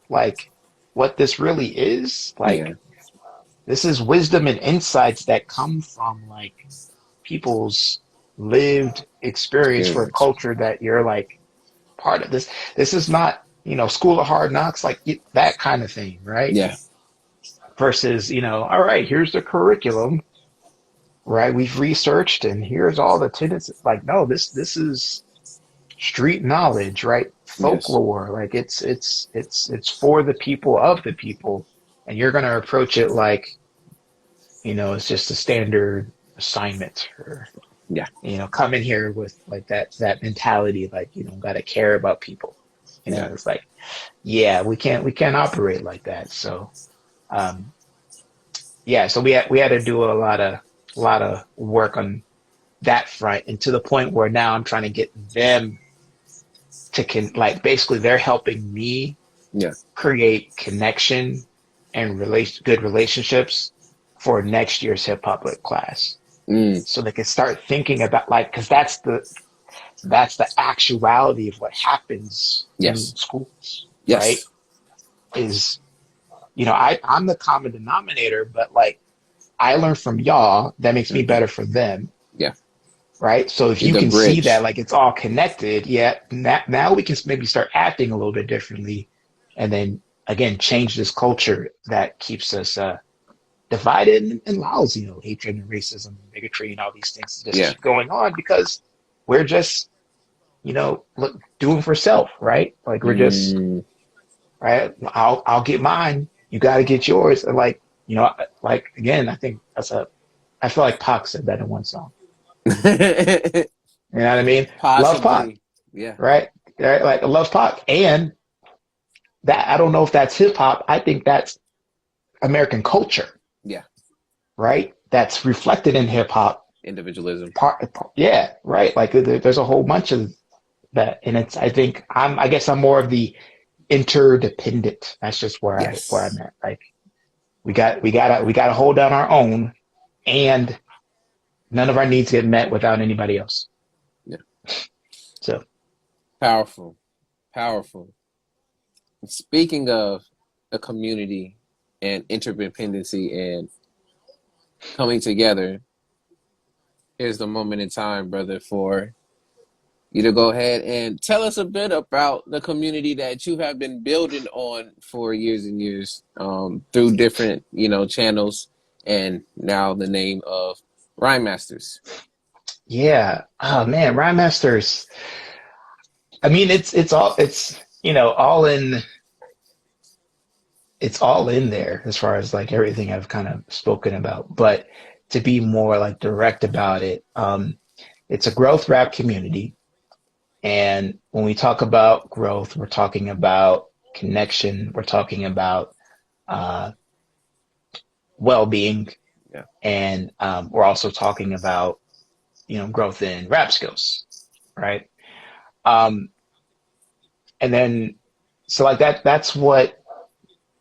like what this really is?
Yeah.
Like, this is wisdom and insights that come from like people's lived experience for a
Experience.
culture that you're like part of. This is not, you know, school of hard knocks, like that kind of thing, right?
Yeah.
Versus, you know, all right, here's the curriculum, right? We've researched and here's all the tenets. Like, no, this is street knowledge, right?
Yes.
Folklore. Like it's for the people of the people. And you're gonna approach it like, you know, it's just a standard assignment or
Yeah.
you know, come in here with like that mentality, like you don't gotta care about people. You know,
Yeah.
it's like, yeah, we can't operate like that. So um yeah, so we had to do a lot of work on that front, and to the point where now I'm trying to get them to like basically they're helping me
Yeah.
create connection and good relationships for next year's hip hop lit class,
Mm.
so they can start thinking about like because that's the actuality of what happens in
Yes.
schools, right?
Yes.
Is you know I'm the common denominator, but like I learn from y'all that makes me
Mm-hmm.
better for them,
Yeah.
right? So if
You're
you
the
can see that
bridge.
like it's all connected, yeah, now we can maybe start acting a little bit differently, and then again change this culture that keeps us divided and allows you know hatred and racism and bigotry and all these things to just
Yeah.
keep going on because we're just you know look, doing for self, right? Like we're just
Mm.
right. I'll get mine. You got to get yours. And like you know, like again, I think I feel like Pac said that in one song. You know what I mean? Love Pac,
Possibly. Yeah.
right? Right? Like I love Pac, and that I don't know if that's hip hop. I think that's American culture,
Yeah.
right? That's reflected in hip hop.
Individualism.
Yeah, right. Like there's a whole bunch of that, and it's. I think I guess I'm more of the interdependent. That's just where I'm
Yes.
at. Like we gotta hold down our own, and none of our needs get met without anybody else.
Yeah.
So
Powerful. Powerful. Speaking of a community and interdependency and coming together, here's the moment in time, brother, for you to go ahead and tell us a bit about the community that you have been building on for years and years through different, channels, and now the name of Rhyme Masters.
yeah, oh man, Rhyme Masters. I mean, it's you know all in there as far as like everything I've kind of spoken about. But to be more like direct about it, it's a growth rap community, and when we talk about growth, we're talking about connection, we're talking about uh, well-being,
Yeah.
and we're also talking about growth in rap skills, right? Um, and then so like that's what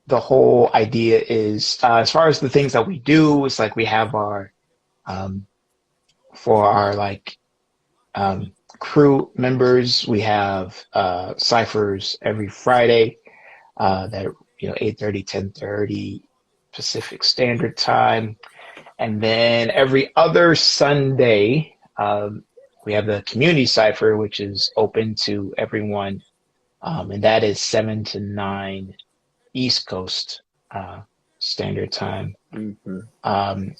the whole idea is. As far as the things that we do, it's like we have our um, for our like crew members, we have ciphers every Friday that 8:30, 10:30 Pacific Standard Time, and then every other Sunday we have the community cipher, which is open to everyone, and that is 7 to 9 East Coast Standard Time.
Mm-hmm.
Um,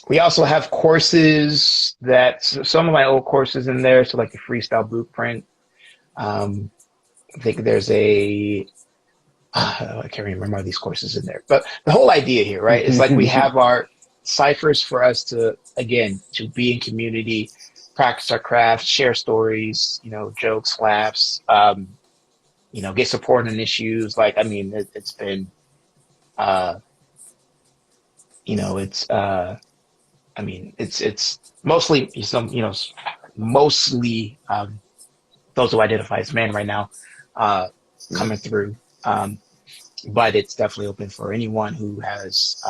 we also have courses that some of my old courses in there, so like the freestyle blueprint. Um, I think there's I can't remember all these courses in there, but the whole idea here, right, is like we have our ciphers for us to again to be in community, practice our craft, share stories, jokes, laughs, get support on issues. Like, I mean, it's been, uh, it's, I mean, it's mostly mostly, those who identify as men right now, uh,
Mm.
coming through. But it's definitely open for anyone who has,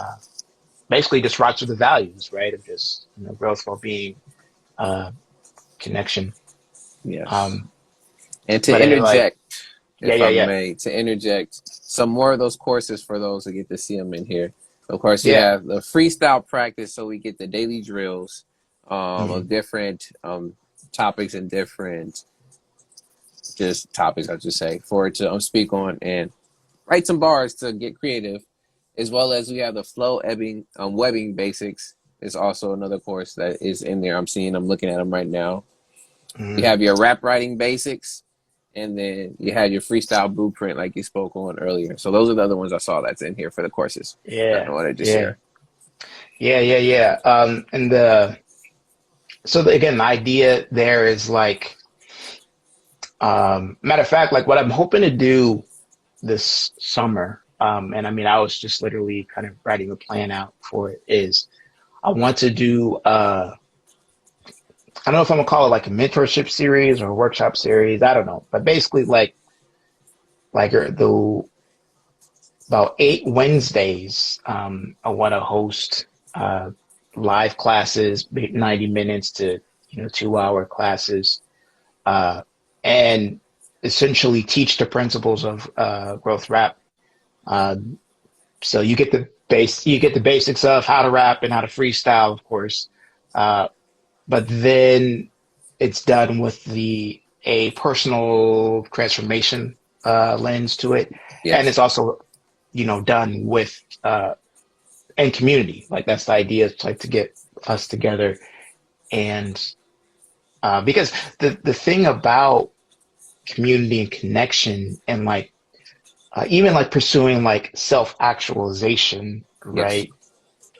basically just rocks with the values, right? Of just, growth, well-being, uh, connection.
Yes.
Um,
And to
but like,
interject,
yeah,
if
yeah,
I
yeah,
may, to interject some more of those courses for those who get to see them in here. Of course, we
yeah.
have the freestyle practice, so we get the daily drills
Mm,
of different topics and different just topics, I should say, for it to speak on and write some bars to get creative, as well as we have the flow ebbing webbing basics. Is also another course that is in there. I'm looking at them right now. You
mm,
have your rap writing basics, and then you had your freestyle blueprint, like you spoke on earlier. So those are the other ones I saw that's in here for the courses that I
yeah,
wanted to
yeah,
share.
yeah, yeah, yeah. And again, the idea there is like, matter of fact, like what I'm hoping to do this summer, and I mean, I was just literally kind of writing a plan out for it, is I want to do, I don't know if I'm gonna call it like a mentorship series or a workshop series. I don't know, but basically like the about 8 Wednesdays, I want to host, live classes, 90 minutes to 2 hour classes, uh, and essentially teach the principles of, growth rap. Uh, so you get the basics of how to rap and how to freestyle, of course, uh, but then it's done with the a personal transformation, lens to it, and
Yes.
it's also done with, and community. Like that's the idea, it's like to get us together, and because the thing about community and connection, and like, even like pursuing like self actualization,
Yes.
right?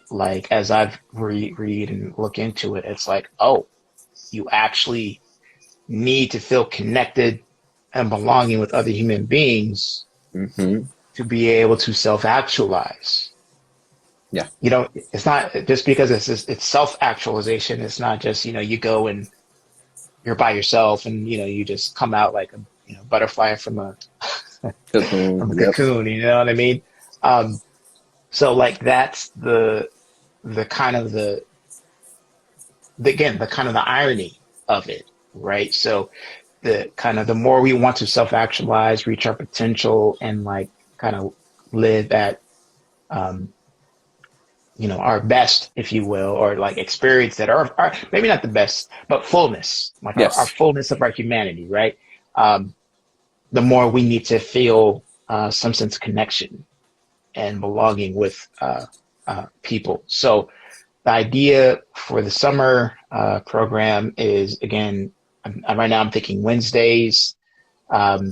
Like as I've read and look into it, it's like, oh, you actually need to feel connected and belonging with other human beings
Mm-hmm.
to be able to self actualize.
Yeah.
It's not just because it's self actualization. It's not just, you go and you're by yourself and, you just come out like a, butterfly from a,
Cocoon.
from a
Yep.
cocoon. You know what I mean? Um, so like that's the kind of again, the kind of the irony of it, right? So the kind of the more we want to self actualize, reach our potential, and like kind of live at, um, our best, if you will, or like experience that are maybe not the best, but fullness, like our
Yes.
fullness of our humanity, right? Um, the more we need to feel, some sense of connection and belonging with, people. So the idea for the summer, program is again, right now I'm thinking Wednesdays, um,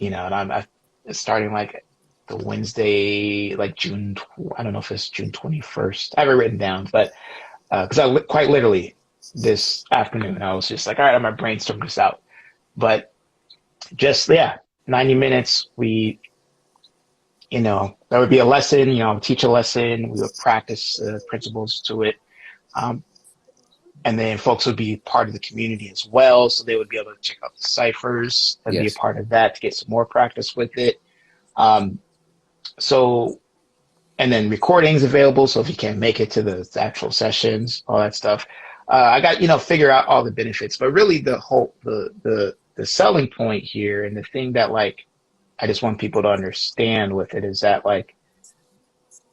and I'm starting like the Wednesday, like June. I don't know if it's June 21st. I have it written down, but because quite literally this afternoon I was just like, all right, I'm gonna brainstorm this out. But just, yeah, 90 minutes. There would be a lesson. Teach a lesson. We would practice, principles to it. Um, and then folks would be part of the community as well, so they would be able to check out the ciphers and be a
Yes.
part of that to get some more practice with it. Um, so and then recordings available. So if you can't make it to the actual sessions, all that stuff, I got, figure out all the benefits. But really, the selling point here, and the thing that like I just want people to understand with it, is that like,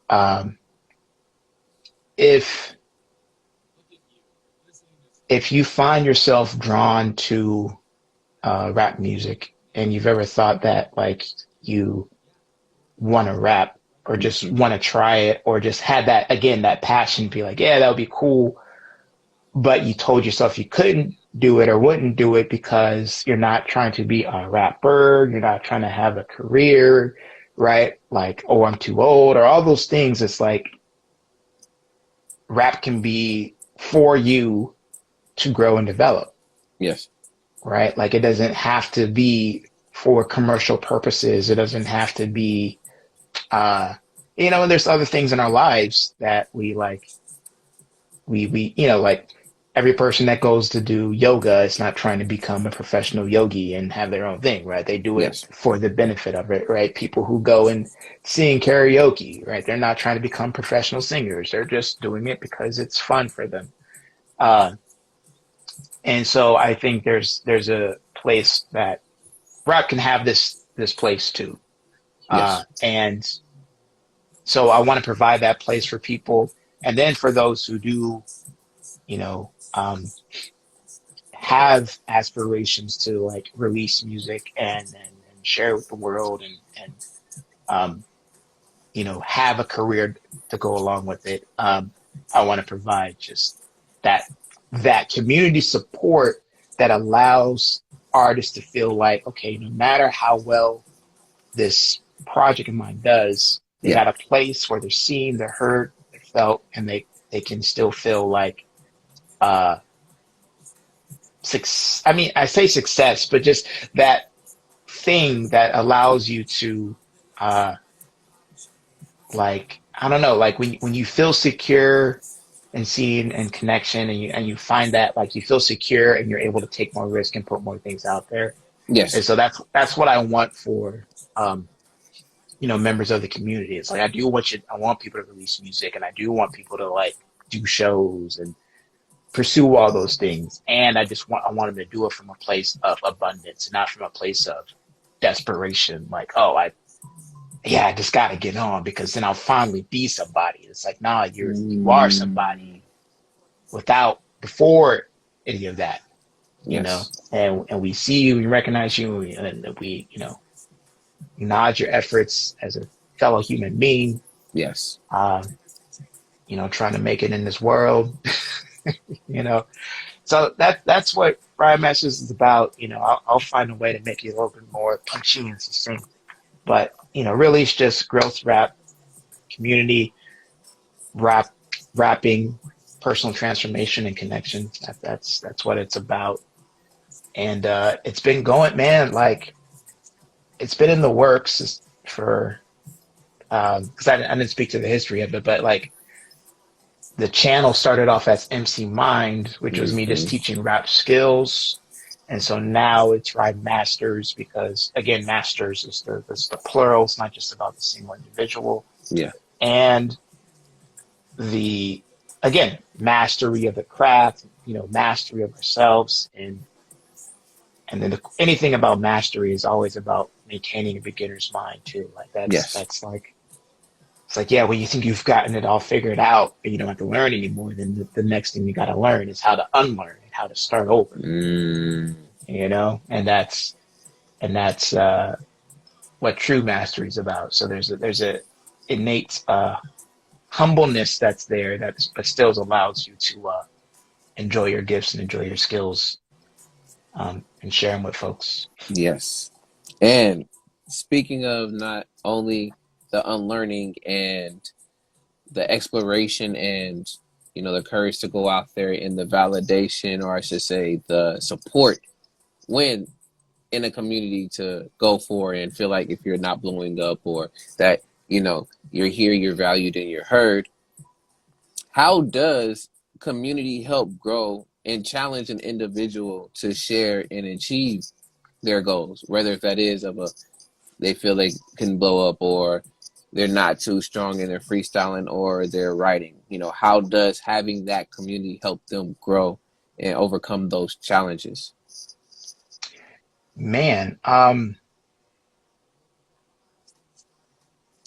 um, if if you find yourself drawn to, rap music, and you've ever thought that like you want to rap, or just
Mm-hmm.
want to try it, or just had that, again, that passion, be like, yeah, that would be cool, but you told yourself you couldn't do it or wouldn't do it because you're not trying to be a rapper, you're not trying to have a career, right? Like, oh, I'm too old, or all those things. It's like rap can be for you to grow and develop,
Yes.
right? Like it doesn't have to be for commercial purposes. It doesn't have to be, uh, and there's other things in our lives that we like, like every person that goes to do yoga is not trying to become a professional yogi and have their own thing, right? They do it
Yes.
for the benefit of it, right? People who go and sing karaoke, right? They're not trying to become professional singers. They're just doing it because it's fun for them. Uh, and so I think there's a place that rap can have this place too.
Yes.
And so I want to provide that place for people. And then for those who do, have aspirations to like release music and share it with the world and um, have a career to go along with it. I want to provide just that that community support that allows artists to feel like, okay, no matter how well this project of mine does, they
Yeah.
got a place where they're seen, they're heard, they're felt, and they can still feel like uh success. I mean, I say success, but just that thing that allows you to uh like I don't know, like when you feel secure and seen and connection and you find that like you feel secure and you're able to take more risk and put more things out there. And
Yes.
so that's what I want for um members of the community. It's like I want people to release music, and I do want people to like do shows and pursue all those things. And I want them to do it from a place of abundance, not from a place of desperation. Like, oh, I just got to get on because then I'll finally be somebody. It's like, nah, you are
Mm,
somebody before any of that,
yes.
and we see you, we recognize you, and we, acknowledge your efforts as a fellow human being,
Yes.
um, trying to make it in this world, you know. So that's what Ryan Masters is about. I'll find a way to make it a little bit more punchy and succinct. But really, it's just growth rap, community rap, rapping, personal transformation and connection. That's what it's about. And it's been going, man. Like it's been in the works for because I didn't speak to the history of it, but like the channel started off as MC Mind, which was me just
Hmm.
teaching rap skills. And so now it's Rhyme Masters because, again, masters is the plural. It's not just about the single individual.
Yeah.
And the, again, mastery of the craft, mastery of ourselves. And then anything about mastery is always about maintaining a beginner's mind too. Like
Yes.
that's like, it's like, yeah, when you think you've gotten it all figured out and you don't have to learn anymore, then the next thing you got to learn is how to unlearn and how to start over,
Mm,
and that's what true mastery is about. So there's a innate humbleness that's there but still allows you to enjoy your gifts and enjoy your skills and share them with folks.
yes. And speaking of not only the unlearning and the exploration and the courage to go out there and the validation, or I should say the support when in a community to go for and feel like if you're not blowing up or that you're here, you're valued, and you're heard. How does community help grow and challenge an individual to share and achieve their goals, whether if that is of a they feel they can blow up, or they're not too strong in their freestyling or their writing? How does having that community help them grow and overcome those challenges?
Man,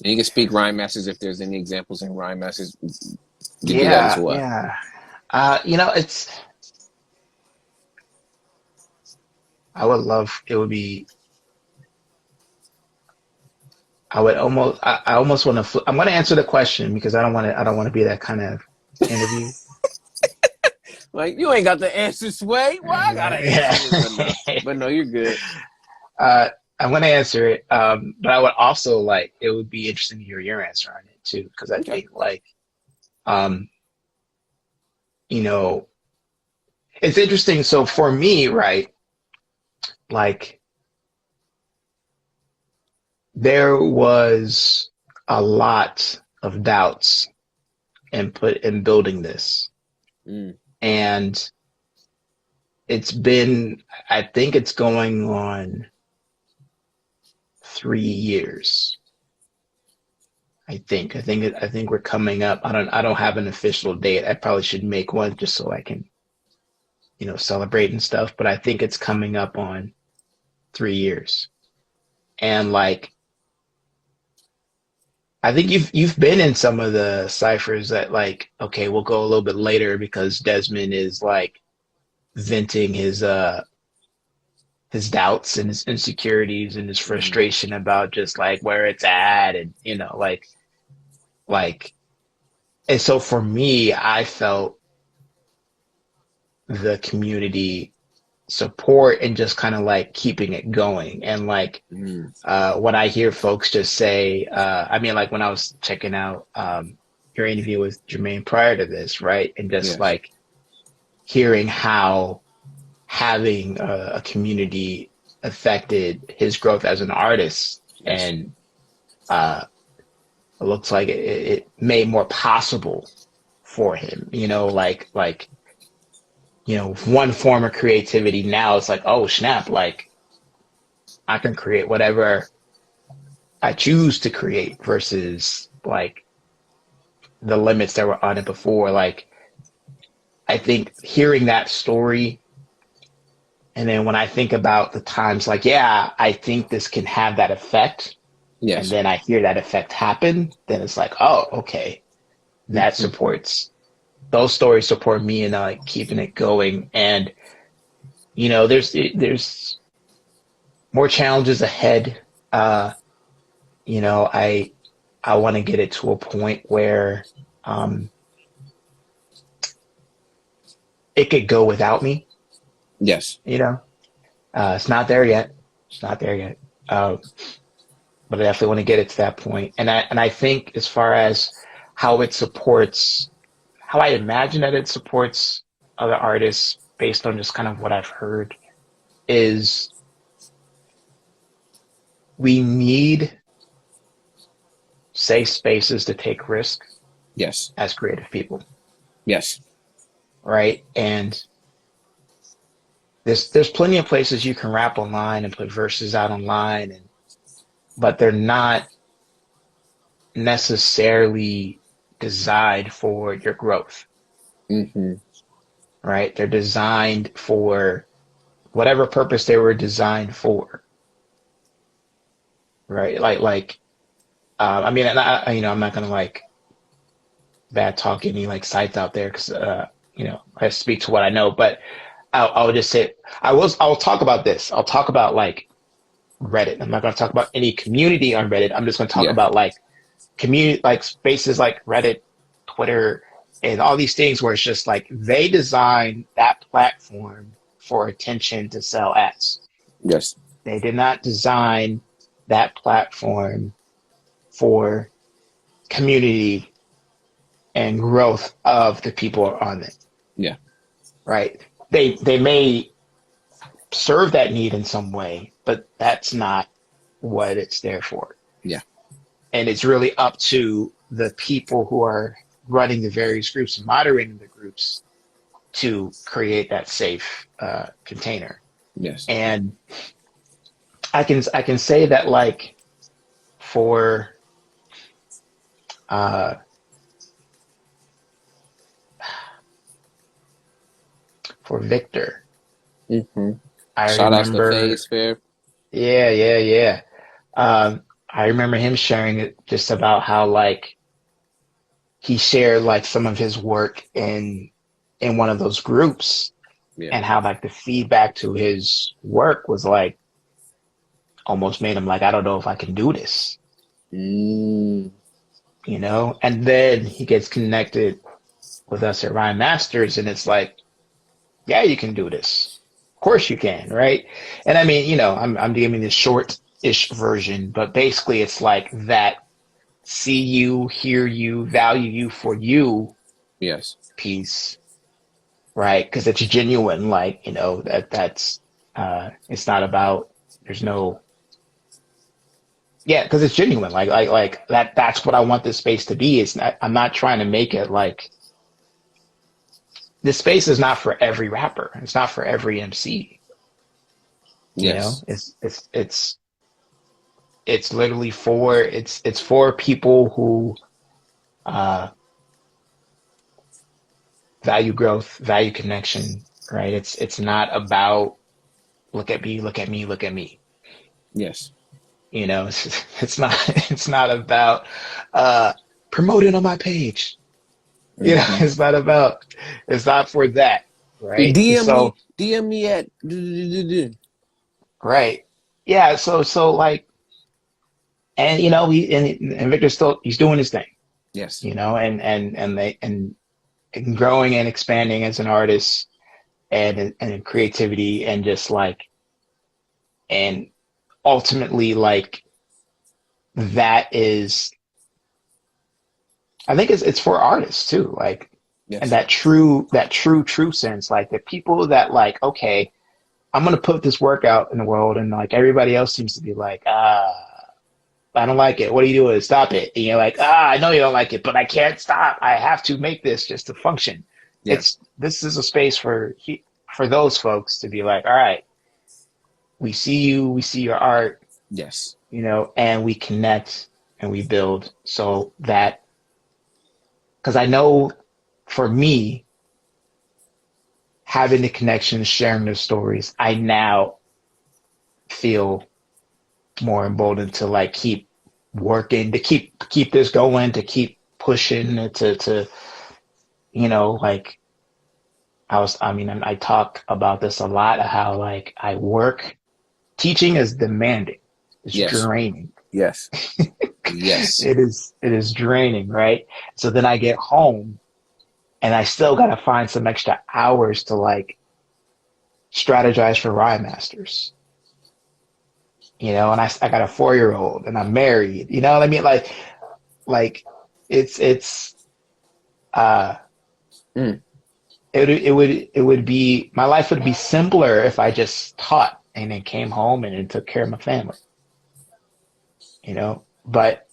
And you can speak Rhyme Masters if there's any examples in Rhyme Masters. You can do that as
yeah,
well.
yeah. It's I would love it would be I almost want to I'm going to answer the question because I don't want to be that kind of interview.
Like, you ain't got the answer, Sway. Well, I gotta
Yeah.
answer this, but no, you're good.
uh, I'm going to answer it, but I would also like it would be interesting to hear your answer on it too, because I
Okay.
think like um, you know It's interesting. So for me, right, like there was a lot of doubts and put in building this.
Mm,
And it's been, I think it's going on 3 years. I think we're coming up. I don't have an official date. I probably should make one just so I can, celebrate and stuff. But I think it's coming up on 3 years. And like, I think you've been in some of the ciphers that like, okay, we'll go a little bit later because Desmond is like venting his doubts and his insecurities and his
mm,
frustration about just like where it's at and like and so for me, I felt the community support and just kind of like keeping it going. And like
mm.
when I hear folks just say, I mean, like when I was checking out your interview with Jermaine prior to this, right? And just
Yes,
like hearing how having a community affected his growth as an artist
yes,
and uh, it looks like it made more possible for him, one form of creativity now it's like, oh snap, like I can create whatever I choose to create versus like the limits that were on it before. Like I think hearing that story and then when I think about the times like, yeah, I think this can have that effect and
yes.
then I hear that effect happen, then it's like, oh, okay, that
Mm-hmm.
supports those stories support me in like keeping it going. And there's more challenges ahead. Uh, I want to get it to a point where um, it could go without me.
Yes,
You know, it's not there yet. It's not there yet. Uh, but I definitely want to get it to that point. And I think as far as how it supports, how I imagine that it supports other artists based on just kind of what I've heard is we need safe spaces to take risks
yes,
as creative people,
yes,
right? And there's plenty of places you can rap online and put verses out online, but they're not necessarily designed for your growth,
mm-hmm.
right? They're designed for whatever purpose they were designed for, right? I mean, and I'm not gonna like bad talk any like sites out there because I speak to what I know, but I'll just say I'll talk about this. I'll talk about like Reddit. I'm not going to talk about any community on Reddit. I'm just going to talk
Yeah,
about like community, like spaces like Reddit, Twitter, and all these things where it's just like they designed that platform for attention to sell ads.
yes,
They did not design that platform for community and growth of the people on it,
yeah,
right? They may serve that need in some way, but that's not what it's there for.
yeah,
And it's really up to the people who are running the various groups and moderating the groups to create that safe container.
yes,
And I can say that like for uh, for Victor,
mm-hmm.
I
Shout outs to
remember,
Phase Fair.
yeah. I remember him sharing it just about how like he shared like some of his work in one of those groups
Yeah,
and how like the feedback to his work was like almost made him like I don't know if I can do this,
mm,
and then he gets connected with us at Ryan Masters and it's like yeah you can do this, of course you can, right? And I mean I'm giving this short-ish version but basically it's like that see you, hear you, value you for you
yes,
piece right? Because it's genuine. Like, that's it's not about. There's no. Yeah, because it's genuine. Like that. That's what I want this space to be. It's not. I'm not trying to make it like this space is not for every rapper. It's not for every MC.
Yes.
It's literally for it's for people who uh value growth, value connection, right? It's not about look at me, look at me, look at me.
Yes.
It's not it's not about uh promoting on my page.
Mm-hmm.
It's not for that, right? So
DM me at.
right. Yeah, so like and and Victor's still he's doing his thing,
Yes.
and growing and expanding as an artist and in creativity and just like and ultimately like that is I think it's for artists too like and
Yes.
true sense like the people that like okay I'm gonna put this work out in the world and like everybody else seems to be like I don't like it, what are you doing, stop it, and you're like I know you don't like it but I can't stop, I have to make this just to function.
Yes.
This is a space for those folks to be like all right, we see you, we see your art,
Yes.
and we connect and we build so that, because I know for me, having the connections, sharing the stories, I now feel more emboldened to like keep working, to keep this going, to keep pushing, to like I talk about this a lot, how like I work, teaching is demanding, it's
Yes.
draining.
Yes. Yes.
It is draining, right? So then I get home and I still got to find some extra hours to like strategize for Rye Masters, and I got a 4 year old and I'm married, you know what I mean? Like it's, uh,
Mm.
it would be, my life would be simpler if I just taught and then came home and then took care of my family, but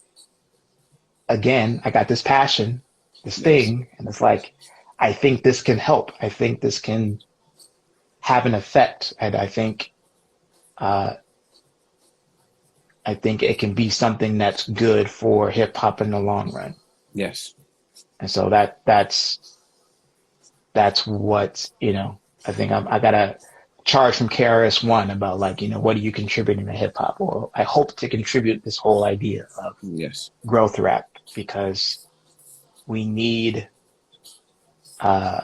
again, I got this passion, this
Yes.
thing, and it's like, I think this can help. I think this can have an effect. And uh, I think it can be something that's good for hip hop in the long run.
Yes.
And so that's what, I think I got a charge from KRS-One about like, what are you contributing to hip hop? Or I hope to contribute this whole idea of
Yes.
growth rap because we need, uh,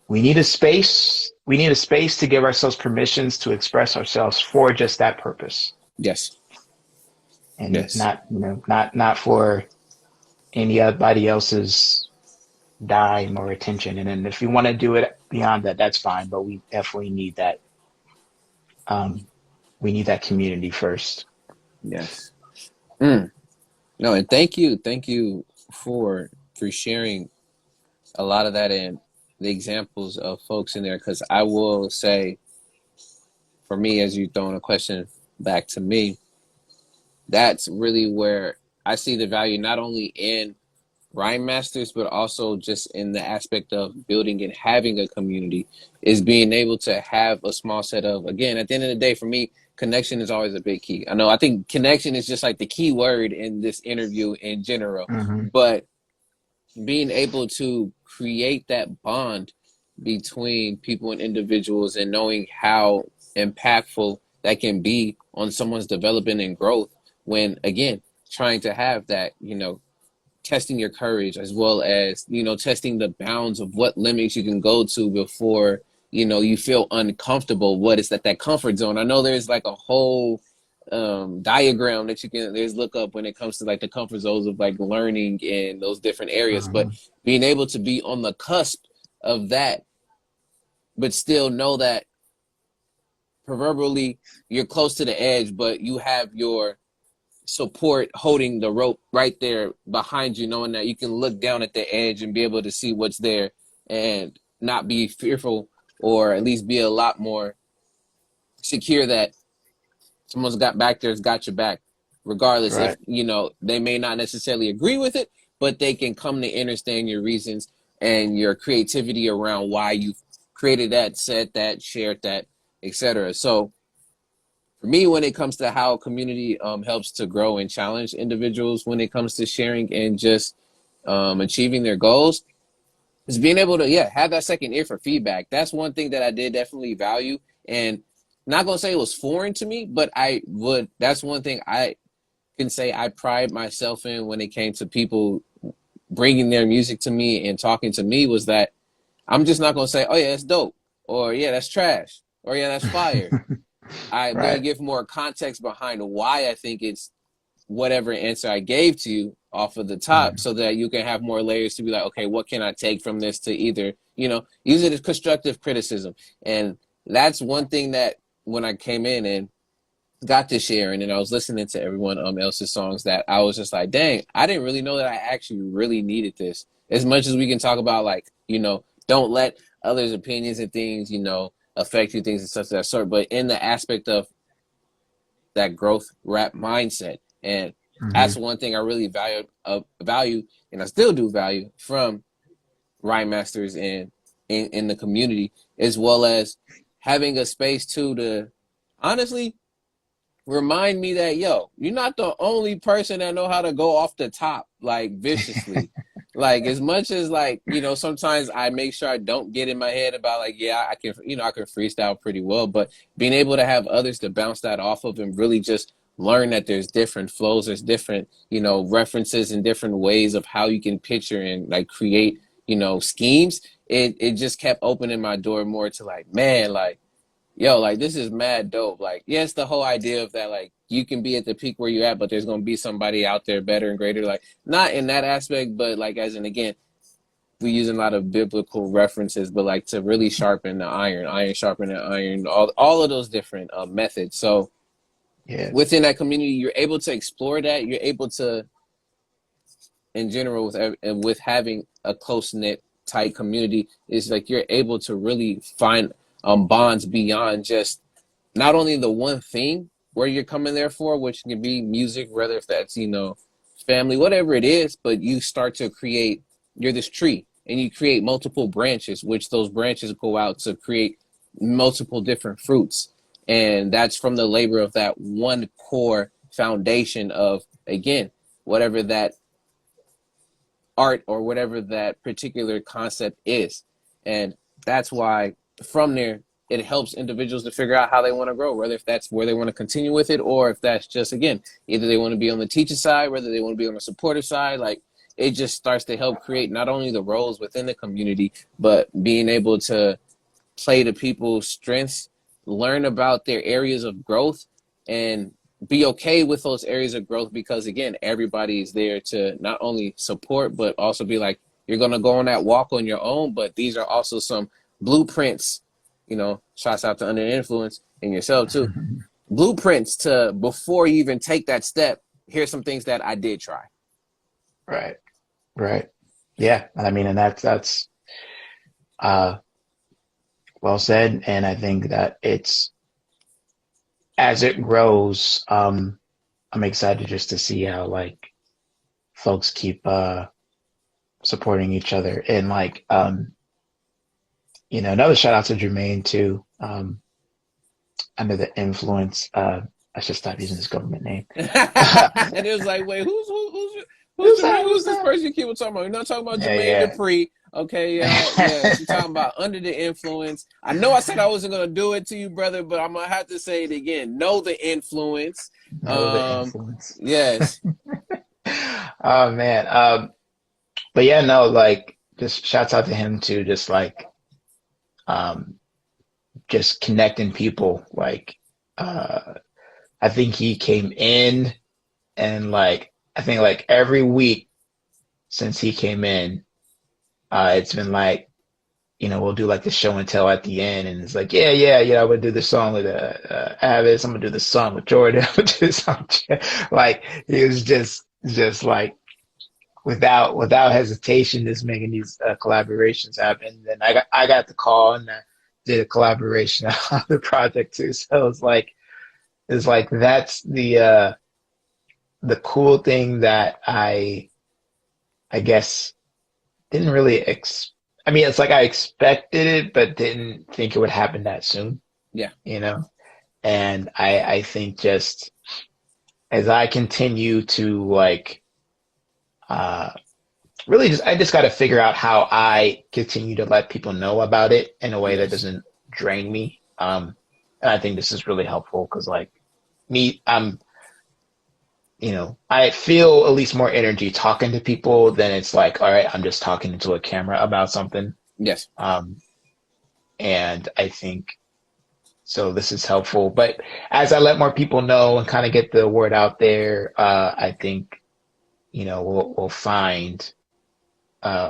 we need a space. We need a space to give ourselves permissions to express ourselves for just that purpose,
Yes.
and
Yes.
not for anybody else's dime or attention. And then if you want to do it beyond that, that's fine. But we definitely need that. Um, we need that community first.
Yes. Mm. No, and thank you for sharing a lot of that and the examples of folks in there. Because I will say, for me, as you throwing a question back to me, that's really where I see the value not only in Rhyme Masters, but also just in the aspect of building and having a community, is being able to have a small set of, again, at the end of the day, for me, connection is always a big key. I think connection is just like the key word in this interview in general,
Mm-hmm.
but being able to create that bond between people and individuals and knowing how impactful that can be on someone's development and growth when, again, trying to have that, testing your courage as well as testing the bounds of what limits you can go to before you feel uncomfortable. What is that comfort zone? I know there's like a whole diagram that you can there's look up when it comes to like the comfort zones of like learning in those different areas, but
Mm-hmm.
being able to be on the cusp of that but still know that proverbially you're close to the edge, but you have your support holding the rope right there behind you, knowing that you can look down at the edge and be able to see what's there. And not be fearful, or at least be a lot more secure that someone's got back there's got your back, regardless if
Right.
they may not necessarily agree with it, but they can come to understand your reasons and your creativity around why you created that, said that, shared that, etc. So for me, when it comes to how community helps to grow and challenge individuals when it comes to sharing and just achieving their goals, is being able to have that second ear for feedback. That's one thing that I did definitely value, and not gonna say it was foreign to me, but that's one thing I can say I pride myself in when it came to people bringing their music to me and talking to me, was that I'm just not gonna say, oh yeah, that's dope, or yeah, that's trash, or yeah, that's fire. I'm gonna
Right.
give more context behind why I think it's whatever answer I gave to you off of the top,
Mhm.
so that you can have more layers to be like, okay, what can I take from this to either, use it as constructive criticism. And that's one thing that when I came in and got to sharing and I was listening to everyone else's songs, that I was just like, dang, I didn't really know that I actually really needed this. As much as we can talk about, like, don't let others' opinions and things, affect you, things and such of that sort, but in the aspect of that growth rap mindset. And that's
Mhm.
one thing I really value, and I still do value from rhyme masters and in the community, as well as having a space too to honestly remind me that, you're not the only person that know how to go off the top like viciously. Like, as much as, like, sometimes I make sure I don't get in my head about, like, yeah, I can freestyle pretty well, but being able to have others to bounce that off of and really just learn that there's different flows, there's different, references and different ways of how you can picture and like create, schemes. It just kept opening my door more to, like, man, like, like, this is mad dope. Like, yes, the whole idea of that, like, you can be at the peak where you're at, but there's gonna be somebody out there better and greater. Like, not in that aspect, but like, as in, again, we use a lot of biblical references, but like, to really sharpen the iron, iron sharpen the iron, all of those different methods. So
Yeah.
within that community, you're able to explore that. You're able to, in general, with having a close knit, tight community, is like you're able to really find bonds beyond just not only the one thing where you're coming there for, which can be music, whether if that's, family, whatever it is, but you start to create, you're this tree and you create multiple branches, which those branches go out to create multiple different fruits. And that's from the labor of that one core foundation of, again, whatever that art or whatever that particular concept is. And that's why from there, it helps individuals to figure out how they want to grow, whether if that's where they want to continue with it, or if that's just, again, either they want to be on the teacher side, whether they want to be on the supportive side. Like, it just starts to help create not only the roles within the community, but being able to play to people's strengths, learn about their areas of growth, and be okay with those areas of growth, because, again, everybody is there to not only support, but also be like, you're going to go on that walk on your own, but these are also some blueprints, shouts out to Under Influence and yourself too, blueprints to, before you even take that step, here's some things that I did try.
Right. Right. Yeah. I mean, and that's uh well said. And I think that it's as it grows, I'm excited just to see how like folks keep supporting each other. And like another shout out to Jermaine too. Under the influence, I should stop using his government name.
And it was like, wait, who's
Who's
Jermaine?
that?
Who's
Who's
this
that?
person you keep talking about? You're not talking about Jermaine
Yeah,
Dupri. Okay, yeah, she talking about Under the Influence. I know I said I wasn't gonna do it to you, brother, but I'm gonna have to say it again. Know the influence.
know the
Um,
influence.
yes.
Oh man. But yeah, no, like just shouts out to him too, just like um just connecting people. Like uh I think he came in and like I think like every week since he came in, it's been like, we'll do like the show and tell at the end, and it's like, I'm gonna do the song with A.D.V.I.S. I'm gonna do the song with Jordan. I'm gonna do the song. Like he was just like without hesitation, just making these collaborations happen. Then I got the call and did a collaboration on the project too. So it's like that's the cool thing that I guess didn't really I mean, it's like I expected it, but didn't think it would happen that soon,
Yeah.
you know? And I think just as I continue to like uh really just I just got to figure out how I continue to let people know about it in a way that
Yes.
doesn't drain me. And I think this is really helpful because like me, I feel at least more energy talking to people than it's like, all right, I'm just talking into a camera about something.
Yes.
Um, and I think so this is helpful. But as I let more people know and kind of get the word out there, I think, we'll find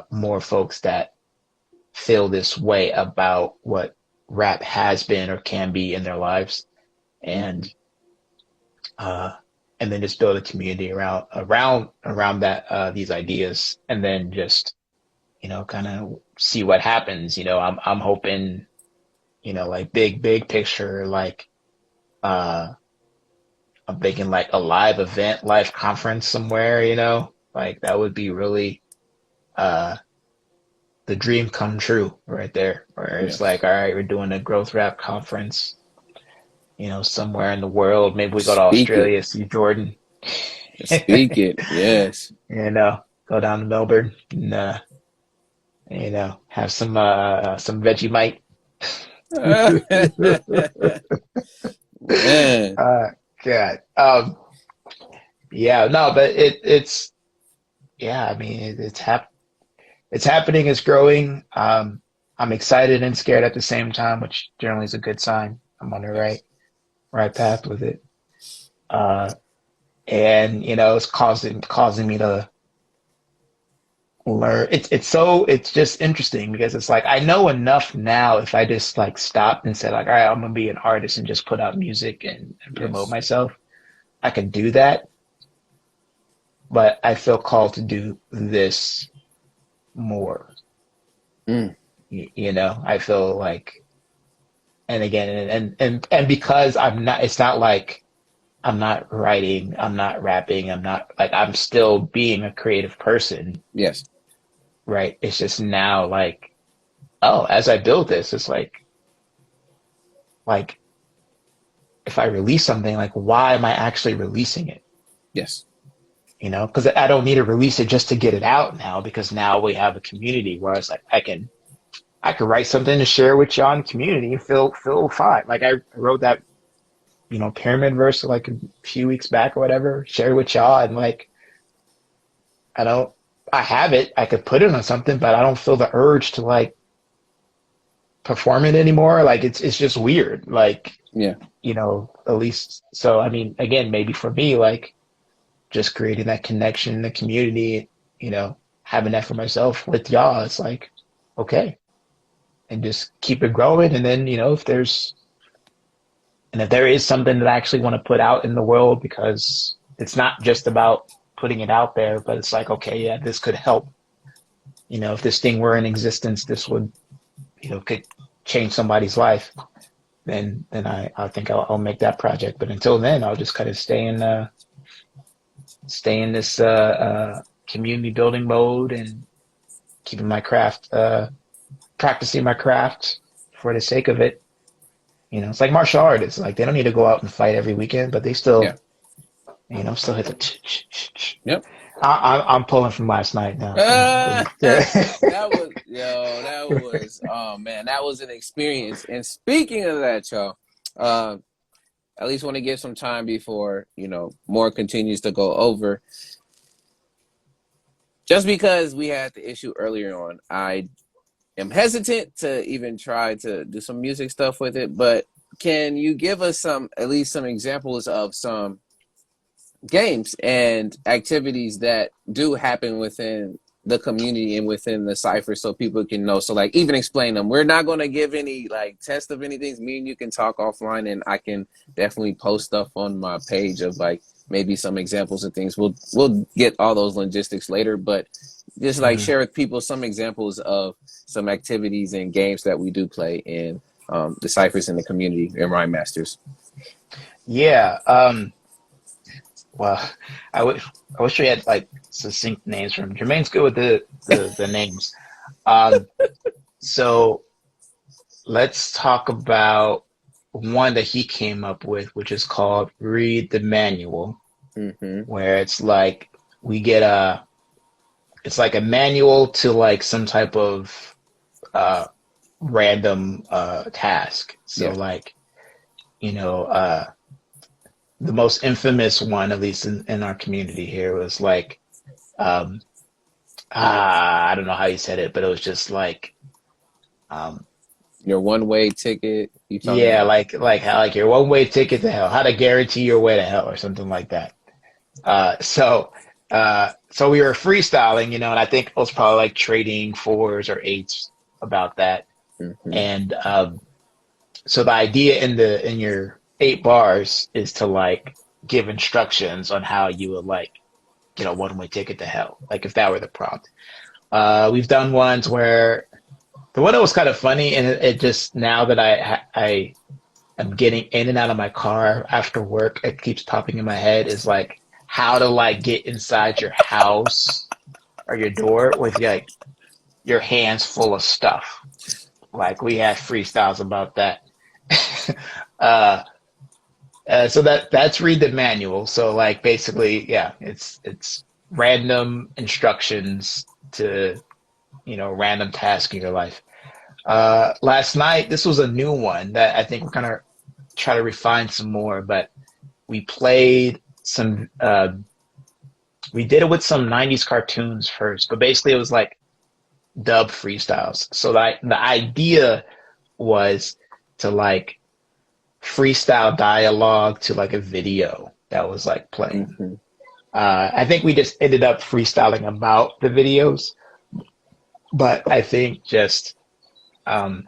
more folks that feel this way about what rap has been or can be in their lives. And uh, and then just build a community around that these ideas, and then just kind of see what happens. I'm hoping like big picture, like uh, I'm thinking like a live event, live conference somewhere. Like that would be really uh, the dream come true right there. Where it's
Yes.
like, all right, we're doing a growth rap conference. Somewhere in the world. Maybe we go to
Speak it.
Australia, see Jordan.
Speak it. Yes.
Go down to Melbourne and have some Vegemite.
Man.
uh, God. Yeah, no, but it's yeah. I mean, it's happening. It's growing. I'm excited and scared at the same time, which generally is a good sign. I'm on the
Yes.
right path with it. Uh, and it's causing me to learn. It's just interesting because it's like I know enough now. If I just like stopped and said like, all right, I'm gonna be an artist and just put out music and promote
Yes.
myself, I can do that. But I feel called to do this more.
Mm.
I feel like, and again, and because it's not like I'm not writing, I'm not rapping, I'm not like I'm still being a creative person,
Yes.
right? It's just now like, oh, as I build this, it's like if I release something, like why am I actually releasing it?
Yes.
Because I don't need to release it just to get it out now, because now we have a community where it's like I can write something to share with y'all in the community and feel fine. Like I wrote that pyramid verse like a few weeks back or whatever, shared with y'all, and like I don't I have it, I could put it on something, but I don't feel the urge to like perform it anymore. Like it's just weird. Like
Yeah.
at least so I mean, again, maybe for me, like just creating that connection in the community, having that for myself with y'all, it's like, okay. And just keep it growing. And then, if there is something that I actually want to put out in the world, because it's not just about putting it out there, but it's like, okay, yeah, this could help. If this thing were in existence, this would, could change somebody's life. Then I think I'll make that project. But until then, I'll just kind of stay in this community building mode and keeping my craft, practicing my craft for the sake of it. It's like martial artists. Like they don't need to go out and fight every weekend, but they
Yeah.
still hit the.
Yep.
I'm pulling from last night now. Come on.
That was that was oh man, that was an experience. And speaking of that, y'all, uh, at least want to give some time before more continues to go over. Just because we had the issue earlier on, I am hesitant to even try to do some music stuff with it. But can you give us at least some examples of some games and activities that do happen within the community and within the cipher, so people can know? So like even explain them. We're not going to give any like test of anything. Me and you can talk offline, and I can definitely post stuff on my page of like maybe some examples of things. We'll get all those logistics later, but just like
Mhm.
share with people some examples of some activities and games that we do play in the ciphers in the community and Rhyme Masters.
Yeah. Well, I wish we had like succinct names from Jermaine's good with the names. Um, so let's talk about one that he came up with, which is called Read the Manual,
Mm-hmm.
where it's like we get it's like a manual to like some type of uh random task. So
Yeah.
like, you know, the most infamous one, at least in our community here, was like um I don't know how you said it, but it was just um
Your one way ticket. You talking
yeah,
about?
like how like your one way ticket to hell, how to guarantee your way to hell or something like that. So we were freestyling, and I think it was probably like trading fours or eights about that.
Mm-hmm.
And so the idea in your 8 bars is to like give instructions on how you would like get a one way ticket to hell, like if that were the prompt. We've done ones where the one that was kind of funny, and it just now that I am getting in and out of my car after work, it keeps popping in my head is like how to like get inside your house or your door with like your hands full of stuff. Like we had freestyles about that. uh, so that's read the manual. So like basically, yeah, it's random instructions to random task in your life. Last night, this was a new one that I think we're gonna try to refine some more, but we played some. We did it with some '90s cartoons first, but basically it was like dub freestyles. So the idea was to like freestyle dialogue to like a video that was like playing.
Mm-hmm.
I think we just ended up freestyling about the videos, but I think just um,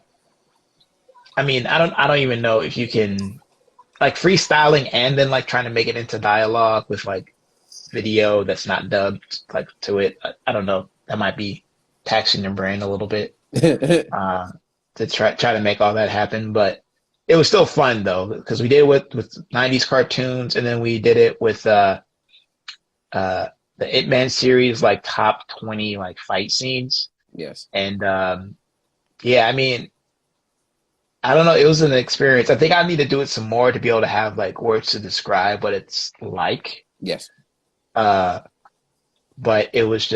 I don't even know if you can like freestyling and then like trying to make it into dialogue with like video that's not dubbed like to it. I don't know. That might be taxing your brain a little bit uh, to try to make all that happen. But it was still fun though because we did it with '90s cartoons, and then we did it with uh, the Ip Man series, like top 20 like fight scenes.
Yes.
And yeah, I mean, I don't know. It was an experience. I think I need to do it some more to be able to have like words to describe what it's like.
Yes.
Uh, but it was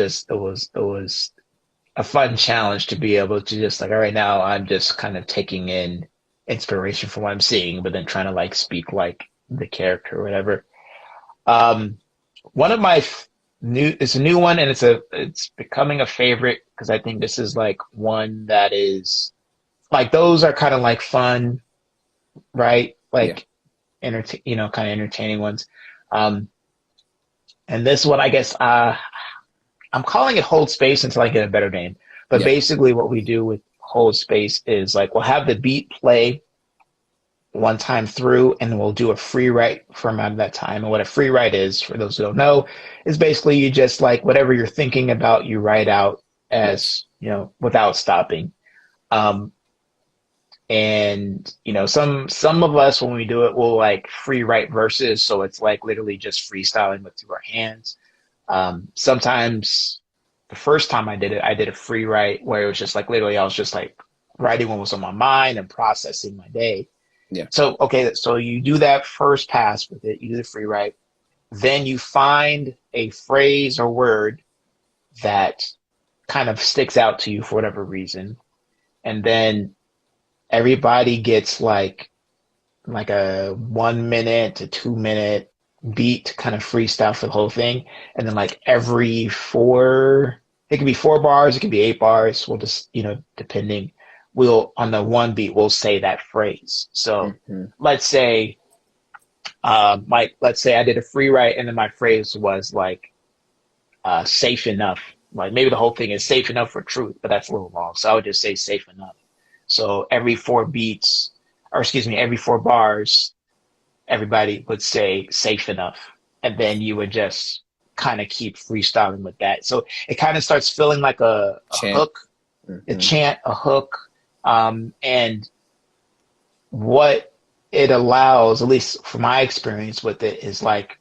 a fun challenge to be able to just like, all right, now I'm just kind of taking in inspiration from what I'm seeing, but then trying to like speak like the character or whatever. Um, one of my it's a new one, and it's becoming a favorite because I think this is like one that is like those are kind of like fun, right?
Yeah.
Like kind of entertaining ones. Um, and this one, I guess, I'm calling it Hold Space until I get a better name. But
Yeah.
basically, what we do with Hold Space is like we'll have the beat play one time through, and we'll do a free write from out of that time. And what a free write is, for those who don't know, is basically you just like whatever you're thinking about, you write out
Yes.
as without stopping. Um, and some of us when we do it, we'll like free write verses, so it's like literally just freestyling with through our hands. Sometimes the first time I did it, I did a free write where it was just like literally I was just like writing what was on my mind and processing my day.
Yeah.
So, okay, so you do that first pass with it, you do the free write, then you find a phrase or word that kind of sticks out to you for whatever reason. And then everybody gets like a 1 minute to 2 minute beat to kind of freestyle for the whole thing. And then like every it could be 4 bars, it could be 8 bars. We'll just, depending, we'll on the one beat, we'll say that phrase. So
Mm-hmm.
let's say, let's say I did a free write and then my phrase was like, safe enough. Like maybe the whole thing is safe enough for truth, but that's a little long. So I would just say safe enough. So every 4 beats, or excuse me, every 4 bars, everybody would say safe enough. and then you would just kind of keep freestyling with that. So it kind of starts feeling like a
Chant.
hook, a chant, a hook. And what it allows, at least from my experience with it, is like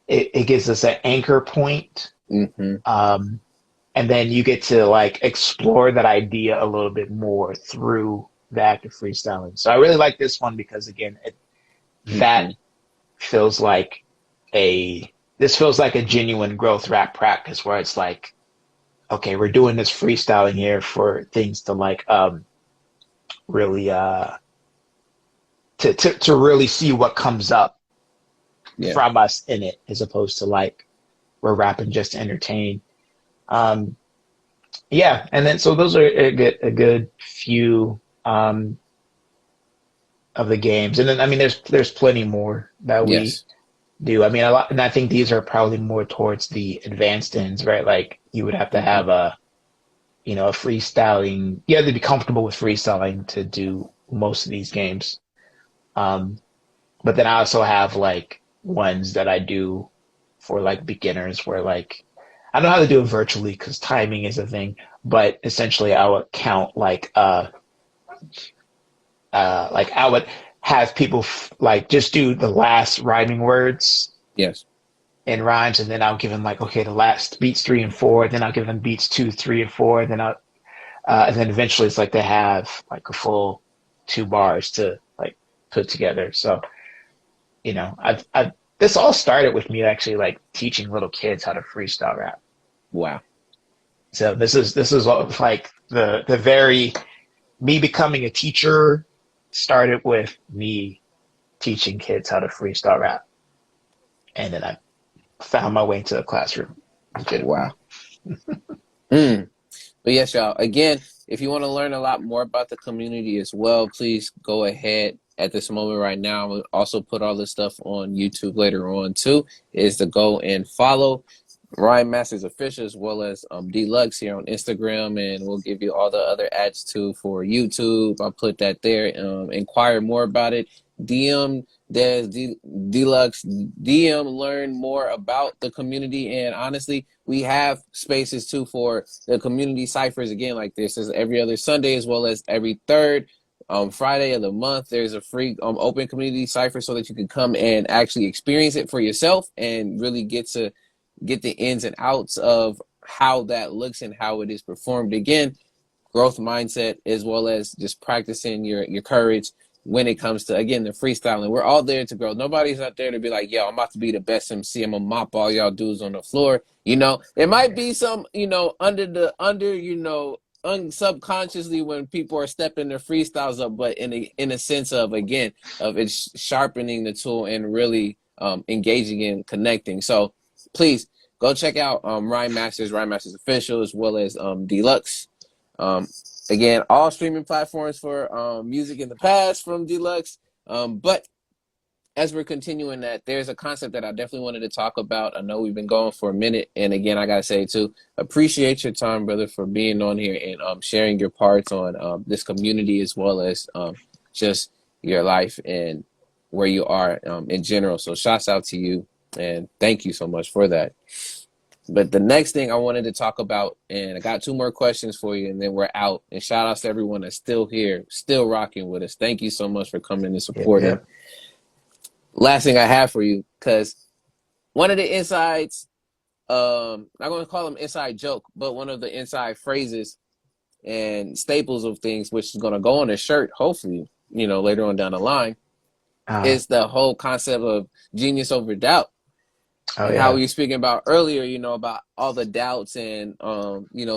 it gives us an anchor point.
Mm-hmm.
And then you get to like explore that idea a little bit more through the act of freestyling. So I really like this one because again, that
Mm-hmm.
feels like a this feels like a genuine growth rap practice where it's like, okay, we're doing this freestyling here for things to like really to really see what comes up
Yeah.
from us in it, as opposed to like we're rapping just to entertain. Um, yeah, and then so those are a good few of the games, and then I mean there's plenty more that we
Yes.
do. I mean a lot, and I think these are probably more towards the advanced ends, right? Like you would have to
Mm-hmm.
have a freestyling. You have to be comfortable with freestyling to do most of these games. Um, but then I also have like ones that I do for like beginners where like I don't know how to do it virtually because timing is a thing, but essentially I would count like I would have people like just do the last rhyming words
Yes.
in rhymes, and then I'll give them like, okay, the last beats 3 and 4, then I'll give them beats 2, 3, and 4, and then eventually it's like they have like a full 2 bars to like put together. So I've this all started with me actually like teaching little kids how to freestyle rap.
Wow.
So this is like the very me becoming a teacher started with me teaching kids how to freestyle rap, and then I found my way into the classroom legitimately.
Wow. Mm. But yes, y'all. Again, if you want to learn a lot more about the community as well, please go ahead at this moment right now. We'll also put all this stuff on YouTube later on too. Is to go and follow Ryan Masters Official as well as Dlux here on Instagram, and we'll give you all the other ads too for YouTube. I'll put that there. Inquire more about it. DM Dlux, DM, learn more about the community, and honestly, we have spaces too for the community ciphers again. Like this is every other Sunday as well as every third Friday of the month. There's a free open community cipher so that you can come and actually experience it for yourself and really get the ins and outs of how that looks and how it is performed. Again, growth mindset as well as just practicing your courage when it comes to, again, the freestyling. We're all there to grow. Nobody's out there to be like, yo, I'm about to be the best MC. I'm gonna mop all y'all dudes on the floor. It might be some, subconsciously when people are stepping their freestyles up, but in a sense of, again, of it's sharpening the tool and really engaging and connecting. So please go check out Ryan Masters Official, as well as Dlux. Um, Again, all streaming platforms for music in the past from Dlux. But as we're continuing that, there's a concept that I definitely wanted to talk about. I know we've been going for a minute, and again, I gotta say too, appreciate your time, brother, for being on here and sharing your parts on this community as well as just your life and where you are in general. So, shouts out to you, and thank you so much for that. But the next thing I wanted to talk about, and I got two more questions for you, and then we're out. And shout outs to everyone that's still here, still rocking with us. Thank you so much for coming and
Yep,
supporting.
yep.
Last thing I have for you, because one of the insides, I'm going to call them inside joke, but one of the inside phrases and staples of things, which is going to go on a shirt, hopefully, later on down the line,
Uh,
is the whole concept of genius over doubt.
oh
And how
yeah.
we were speaking about earlier, about all the doubts and,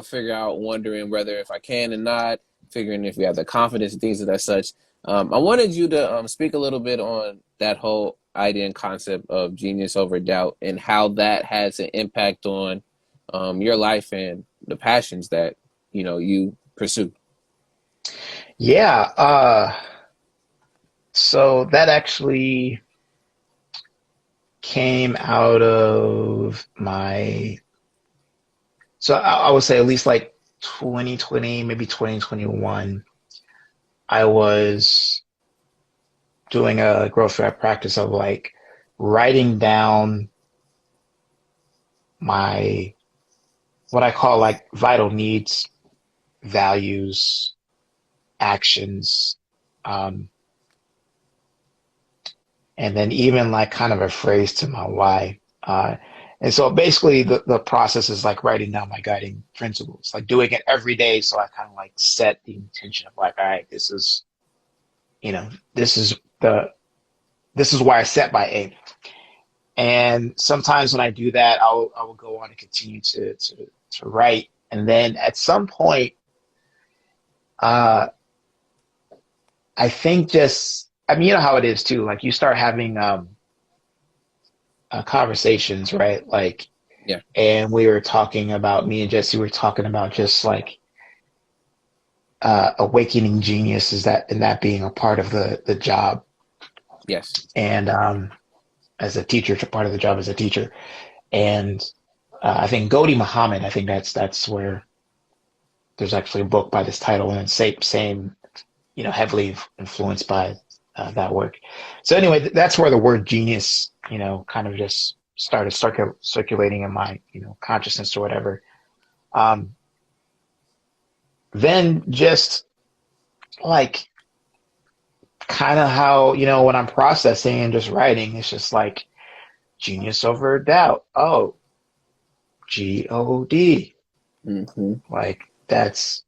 figure out wondering whether if I can or not, figuring if we have the confidence and things of that such. I wanted you to speak a little bit on that whole idea and concept of genius over doubt and how that has an impact on your life and the passions that, you pursue.
Yeah. So that actually came out of so I would say at least like 2020, maybe 2021. I was doing a growth rap practice of like writing down. my, what I call like vital needs, values, actions, um, and then even like kind of a phrase to my why. And so basically the process is like writing down my guiding principles, like doing it every day. So I kind of like set the intention of like, all right, this is, you know, this is the, this is why I set my aim. And sometimes when I do that, I will go on and continue to write. And then at some point, uh, I think just, I mean, you know how it is too. Like you start having conversations, right? Like,
Yeah.
and we were talking about, me and Jesse were talking about just like awakening genius, is that, and that being a part of the job.
Yes.
And as a teacher, part of the job as a teacher. And I think Ghodri Muhammad, I think that's where there's actually a book by this title, and it's same, you know, heavily influenced by that work. So anyway, that's where the word genius, you know, kind of just started circulating in my, you know, consciousness or whatever. Um, then just like kind of how, you know, when I'm processing and just writing, it's just like genius over doubt. Oh, God.
Mm-hmm.
Like that's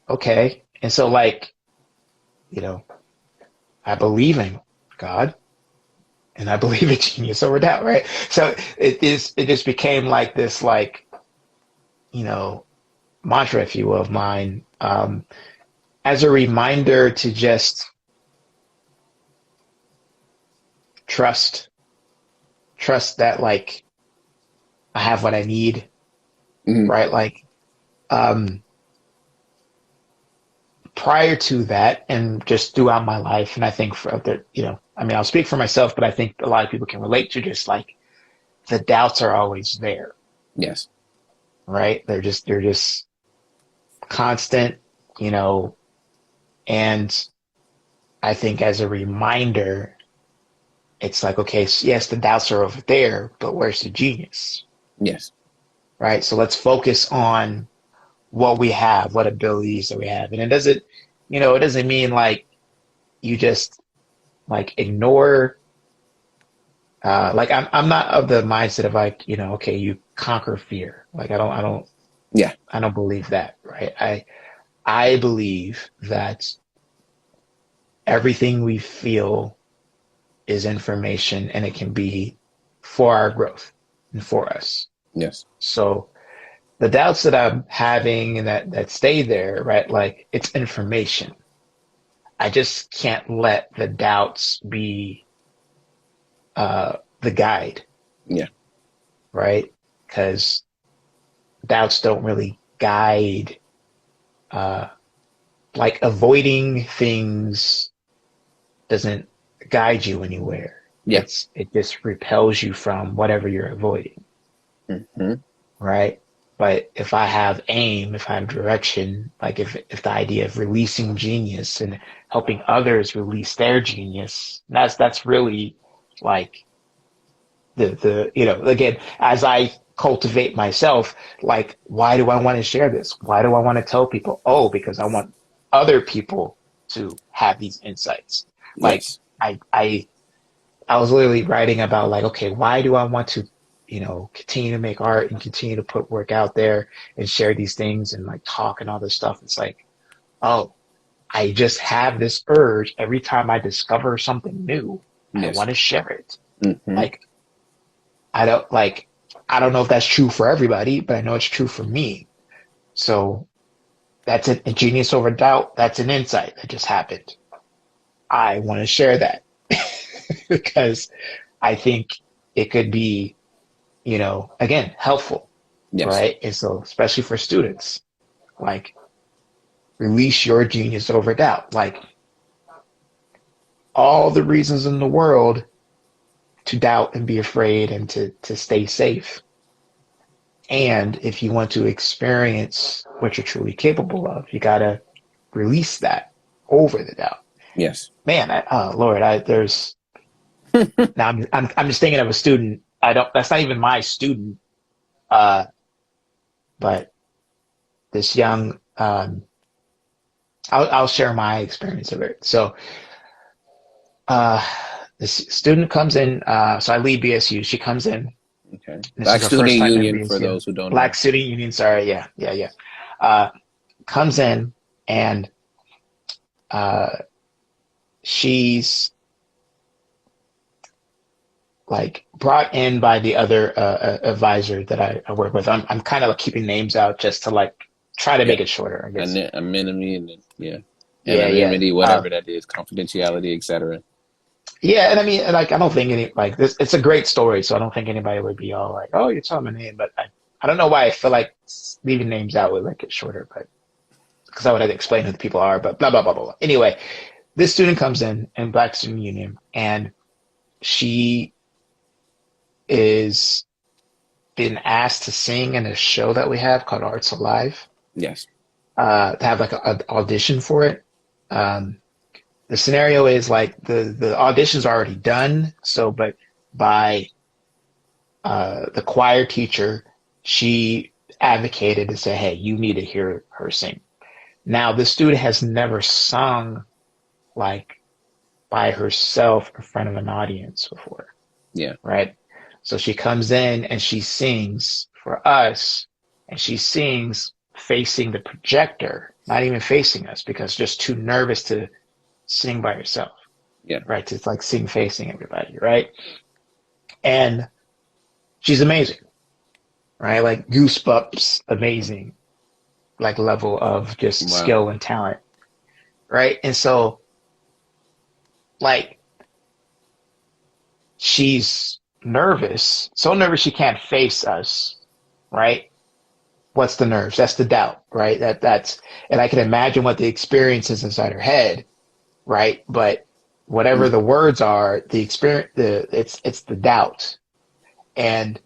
okay. And so like, you know, I believe in God and I believe in genius over doubt, right? So it just became like this like, you know, mantra, if you will, of mine, as a reminder to just trust, trust that like I have what I need,
Mm-hmm.
right? Like um prior to that and just throughout my life, and I think for other, you know, I mean, I'll speak for myself, but I think a lot of people can relate to just like the doubts are always there,
Yes.
right? They're just constant, you know, and I think as a reminder, it's like, okay, yes, the doubts are over there, but where's the genius,
Yes.
right? So let's focus on what we have, what abilities that we have. And it doesn't, you know, it doesn't mean like you just like ignore, like I'm not of the mindset of like, you know, okay, you conquer fear. Like
Yeah.
I don't believe that, right? I believe that everything we feel is information and it can be for our growth and for us.
Yes.
So the doubts that I'm having and that stay there, right? Like it's information. I just can't let the doubts be the guide,
Yeah.
right? Because doubts don't really guide. Uh, like avoiding things doesn't guide you anywhere.
Yeah.
It just repels you from whatever you're avoiding,
Mm-hmm.
right? But if I have aim, if I have direction, like if the idea of releasing genius and helping others release their genius, that's really like the you know, again, as I cultivate myself, like why do I want to share this? Why do I want to tell people? Oh, because I want other people to have these insights. Like
Yes.
I was literally writing about like, okay, why do I want to, you know, continue to make art and continue to put work out there and share these things and like talk and all this stuff? It's like, oh, I just have this urge every time I discover something new. I
Yes.
want to share it.
Mm-hmm.
Like I don't like I don't know if that's true for everybody, but I know it's true for me. So that's a genius over doubt. That's an insight that just happened. I want to share that because I think it could be, you know, again, helpful,
Yes.
right? And so, especially for students, like release your genius over doubt. Like all the reasons in the world to doubt and be afraid and to stay safe. And if you want to experience what you're truly capable of, you got to release that over the doubt.
Yes.
Man, Lord, there's now I'm just thinking of a student. I don't, that's not even my student. Uh, but this young, I'll share my experience of it. So, uh, this student comes in, so I lead BSU. She comes in.
Okay.
This is
Black
her first
Student
time in
Union for
BSU.
those who don't know.
Black Student Union, sorry. Yeah, yeah, yeah. Uh, Comes in and, uh, she's like brought in by the other advisor that I work with. I'm kind of like keeping names out just to like try to
Yeah.
make it shorter, I guess.
Anonymity and yeah.
Yeah, yeah.
Anonymity, whatever that is, confidentiality, etc.
Yeah, and I mean, like, I don't think any like this. It's a great story, so I don't think anybody would be all like, "Oh, you're telling my name," but I don't know why I feel like leaving names out would make it shorter, but because I would have to explain who the people are, but blah blah blah blah blah. Anyway, this student comes in Black Student Union, and she is been asked to sing in a show that we have called Arts Alive,
Yes.
to have like an audition for it. Um, the scenario is like the audition's already done, so but by the choir teacher, she advocated to say, "Hey, you need to hear her sing." Now, the student has never sung like by herself in front of an audience before,
Yeah.
right? So she comes in and she sings for us, and she sings facing the projector, not even facing us because just too nervous to sing by herself,
Yeah.
right? To like sing facing everybody, right? And she's amazing, right? Like goosebumps, amazing, like level of just
Wow.
skill and talent, right? And so, like, she's nervous, so nervous she can't face us, right? What's the nerves? That's the doubt, right? And I can imagine what the experience is inside her head, right? But whatever
Mm.
the words are, the experience, it's the doubt, and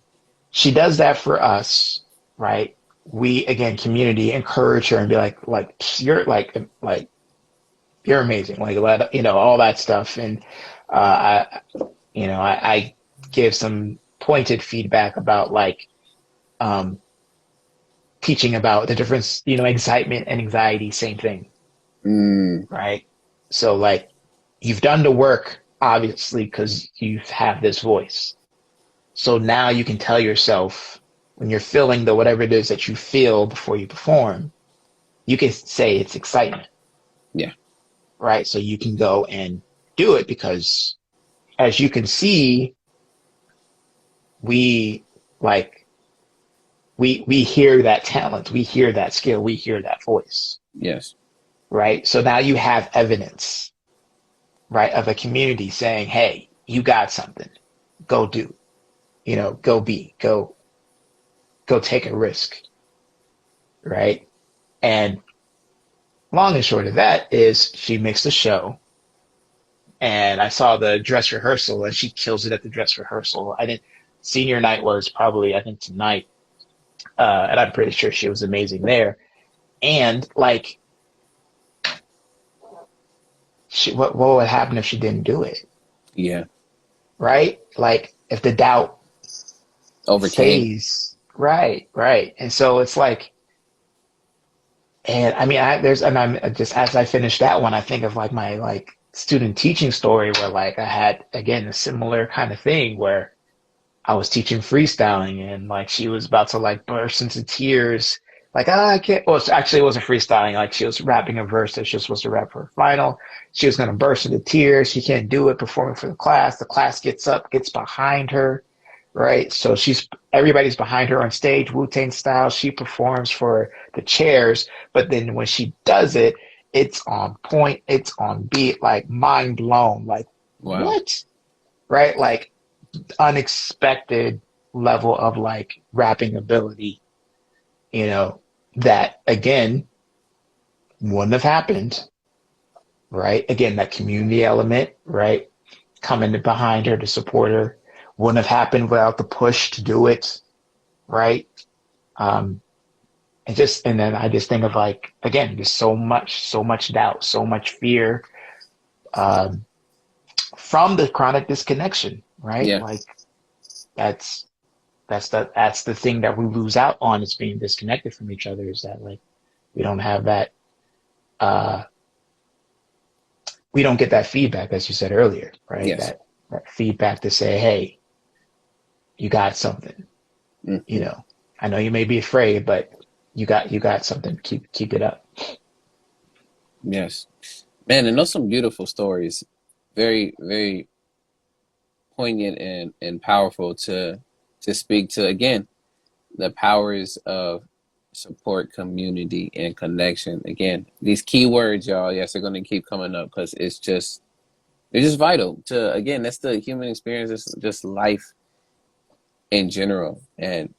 she does that for us, right? We again, community, encourage her and be like you're like you're amazing, like all that stuff, and I I give some pointed feedback about like um, teaching about the difference, excitement and anxiety, same thing,
Mm.
right? So like you've done the work obviously because you have this voice. So now you can tell yourself when you're feeling the whatever it is that you feel before you perform, you can say it's excitement,
Yeah.
right? So you can go and do it because as you can see, we like we hear that talent, we hear that skill, we hear that voice,
Yes.
right? So now you have evidence, right, of a community saying, "Hey, you got something. Go do. Go be. Go take a risk." Right? And long and short of that is she makes the show, and I saw the dress rehearsal, and she kills it at the dress rehearsal. I didn't. Senior night was probably I think tonight, and I'm pretty sure she was amazing there. And like, what would happen if she didn't do it?
Yeah.
Right? Like if the doubt
Overcame.
stays, right, right. And so it's like, and I mean, and I'm just as I finish that one, I think of like my like student teaching story where like I had again a similar kind of thing where I was teaching freestyling and like she was about to like burst into tears. Like, I can't. Well, actually, it wasn't freestyling. Like, she was rapping a verse that she was supposed to rap for her final. She was going to burst into tears. She can't do it, performing for the class. The class gets up, gets behind her, right? So everybody's behind her on stage, Wu-Tang style. She performs for the chairs. But then when she does it, it's on point, it's on beat, like mind blown. Like,
Wow.
what? Right? Like, unexpected level of like rapping ability, you know, that again wouldn't have happened, right? Again, that community element, right? Coming behind her to support her wouldn't have happened without the push to do it, right? Um, and then I just think of like, again, just so much doubt, so much fear, um, from the chronic disconnection, right?
Yeah.
Like that's, that's the thing that we lose out on, is being disconnected from each other, is that like we don't have that uh we don't get that feedback, as you said earlier, right?
Yes.
That feedback to say, hey, you got something, you
Hmm.
know. I know you may be afraid, but you got something. Keep it up.
Yes. Man, and those some beautiful stories. Very, very poignant and powerful to speak to, again, the powers of support, community, and connection. Again, these key words, y'all, yes, they're gonna keep coming up because it's just vital to, again, that's the human experience, just life in general. And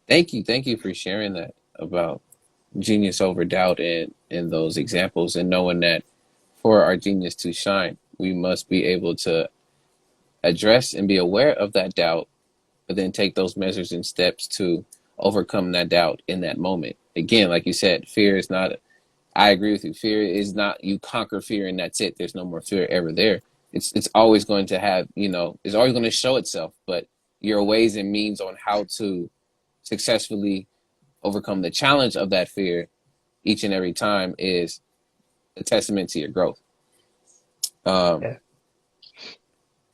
thank you for sharing that about genius over doubt and those examples, and knowing that for our genius to shine, we must be able to address and be aware of that doubt, but then take those measures and steps to overcome that doubt in that moment. Again, like you said, fear is not, I agree with you. Fear is not, you conquer fear and that's it. There's no more fear ever there. It's always going to have, it's always going to show itself, but your ways and means on how to successfully overcome the challenge of that fear each and every time is a testament to your growth. Um,
Yeah.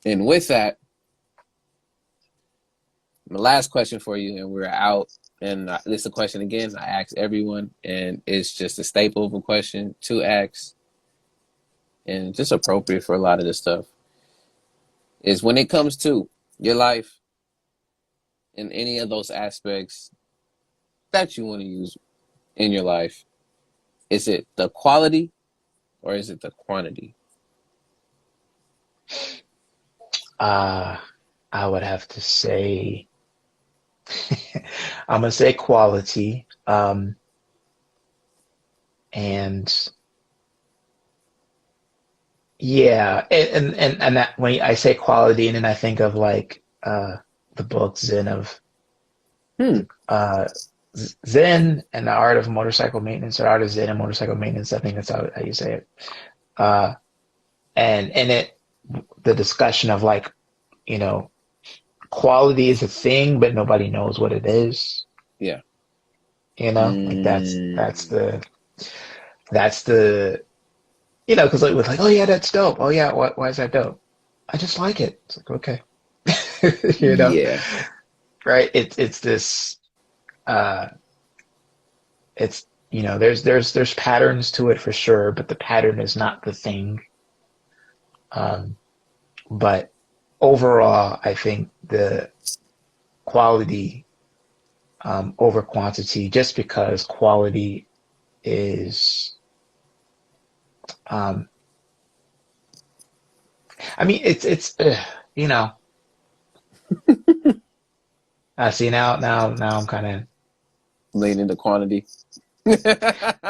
and with that, my last question for you, and we're out. And this is a question again I ask everyone, and it's just a staple of a question to ask, and just appropriate for a lot of this stuff. Is when it comes to your life in any of those aspects that you want to use in your life, is it the quality or is it the quantity?
Uh, I would have to say, I'm gonna say quality. And yeah, and that, when I say quality, and then I think of like the book Zen of
Hmm.
uh Zen and the Art of Motorcycle Maintenance, or Art of Zen and Motorcycle Maintenance. I think that's how you say it. Uh, and in it, the discussion of like, you know, quality is a thing, but nobody knows what it is.
Yeah.
You know, like
Mm,
that's the because like, with like, oh yeah, that's dope. Oh yeah, why is that dope? I just like it. It's like, okay, you know,
yeah.
right? It's this uh it's there's patterns to it for sure, but the pattern is not the thing. Um, but overall, I think the quality over quantity, just because quality is, um, I mean, you know, I see now I'm kind of,
Lean into quantity.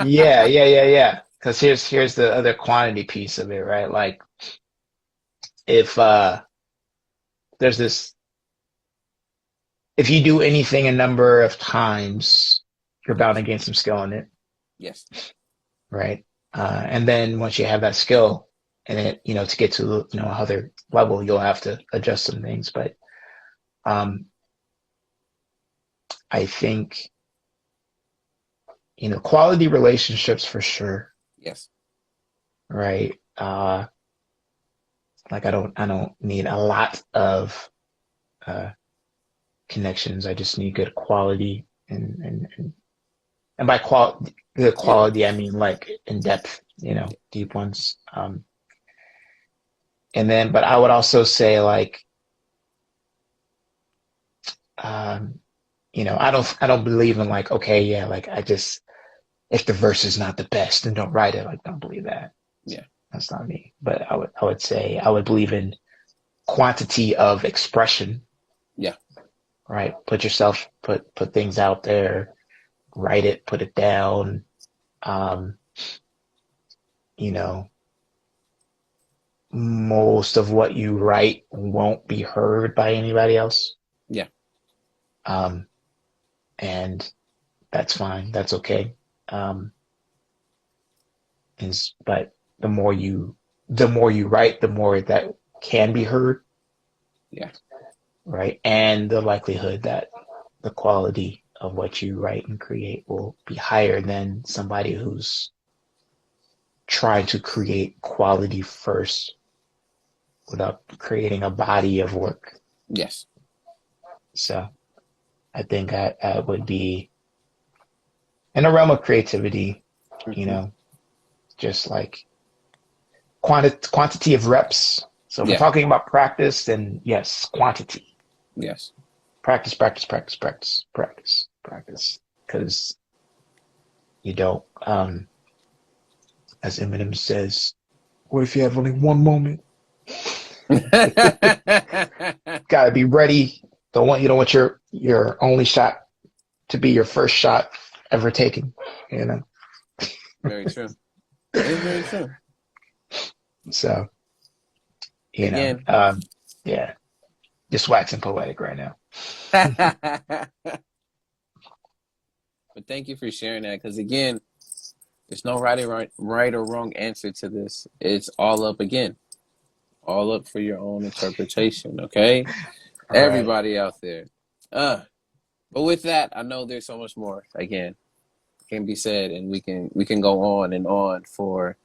yeah. Because here's the other quantity piece of it, right? Like if there's this, if you do anything a number of times, you're bound to
Yes.
gain some skill in it,
Yes.
right? And then once you have that skill in it, to get to another level, you'll have to adjust some things. But um, I think quality relationships for sure,
Yes.
right? Like I don't need a lot of uh, connections. I just need good quality, and by good
Yeah.
quality, I mean like in depth, deep ones. And then, but I would also say like, um, I don't believe in like, okay, yeah, like I just, if the verse is not the best, then don't write it. Like, don't believe that.
Yeah.
That's not me. But I would say I would believe in quantity of expression,
Yeah.
right? Put things out there, write it, put it down. Um, you know, most of what you write won't be heard by anybody else.
Yeah.
Um, and that's fine. That's okay. Um, but the more you write, the more that can be heard,
Yeah.
right? And the likelihood that the quality of what you write and create will be higher than somebody who's trying to create quality first without creating a body of work.
Yes.
So I think I would be in the realm of creativity, you
Hmm.
know, just like quantity of reps. So if we're
Yeah.
talking about practice, then yes, quantity.
Yes.
Practice, practice, practice, practice, practice, practice. Because you don't, as Eminem says, what if you have only one moment? Gotta be ready. You don't want your only shot to be your first shot ever taken. You know.
Very true. It's very true.
So
Again.
yeah, just waxing poetic right now.
But thank you for sharing that, because again, there's no right or wrong answer to this. It's all up again, all up for your own interpretation. Okay,
All right.
everybody out there. But with that, I know there's so much more again can be said, and we can go on and on for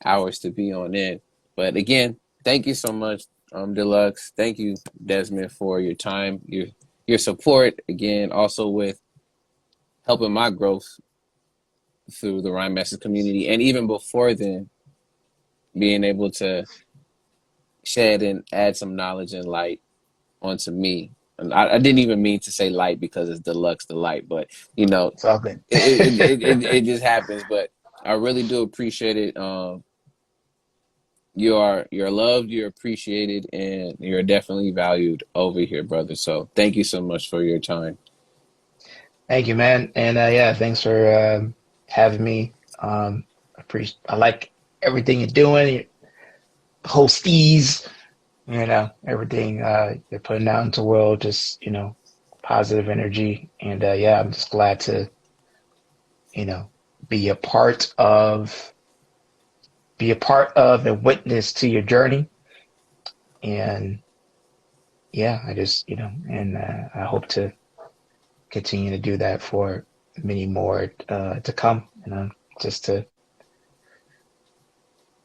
hours to be on end. But again, thank you so much, Dlux. Thank you, Desmond, for your time, your support. Again, also with helping my growth through the Rhyme Masters community, and even before then, being able to shed and add some knowledge and light onto me. And I didn't even mean to say light because it's Dlux the light, but
It's all good.
it just happens. But I really do appreciate it. You're loved, you're appreciated, and you're definitely valued over here, brother. So thank you so much for your time.
Thank you, man. And yeah, thanks for having me. I like everything you're doing, hosties, everything you're putting out into the world, just, positive energy. And yeah, I'm just glad to, you know, be a part of, and witness to your journey. And yeah, and I hope to continue to do that for many more to come. Just to,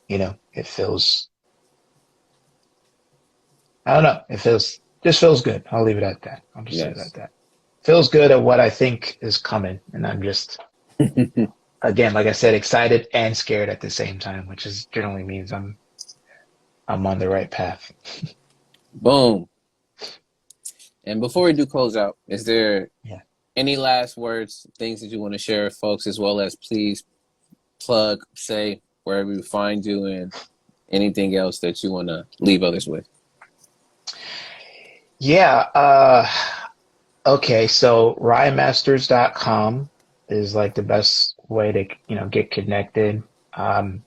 it feels, I don't know, just feels good. I'll leave it at that. I'll just leave it at
Yes.
that. Feels good at what I think is coming. And I'm just, again, like I said, excited and scared at the same time, which is generally means I'm on the right path.
Boom. And before we do close out, is there
Yeah.
any last words, things that you want to share with folks, as well as please plug, say wherever we find you, and anything else that you want to leave others with?
Yeah. Okay. So rymasters.com is like the best way to, get connected. Um,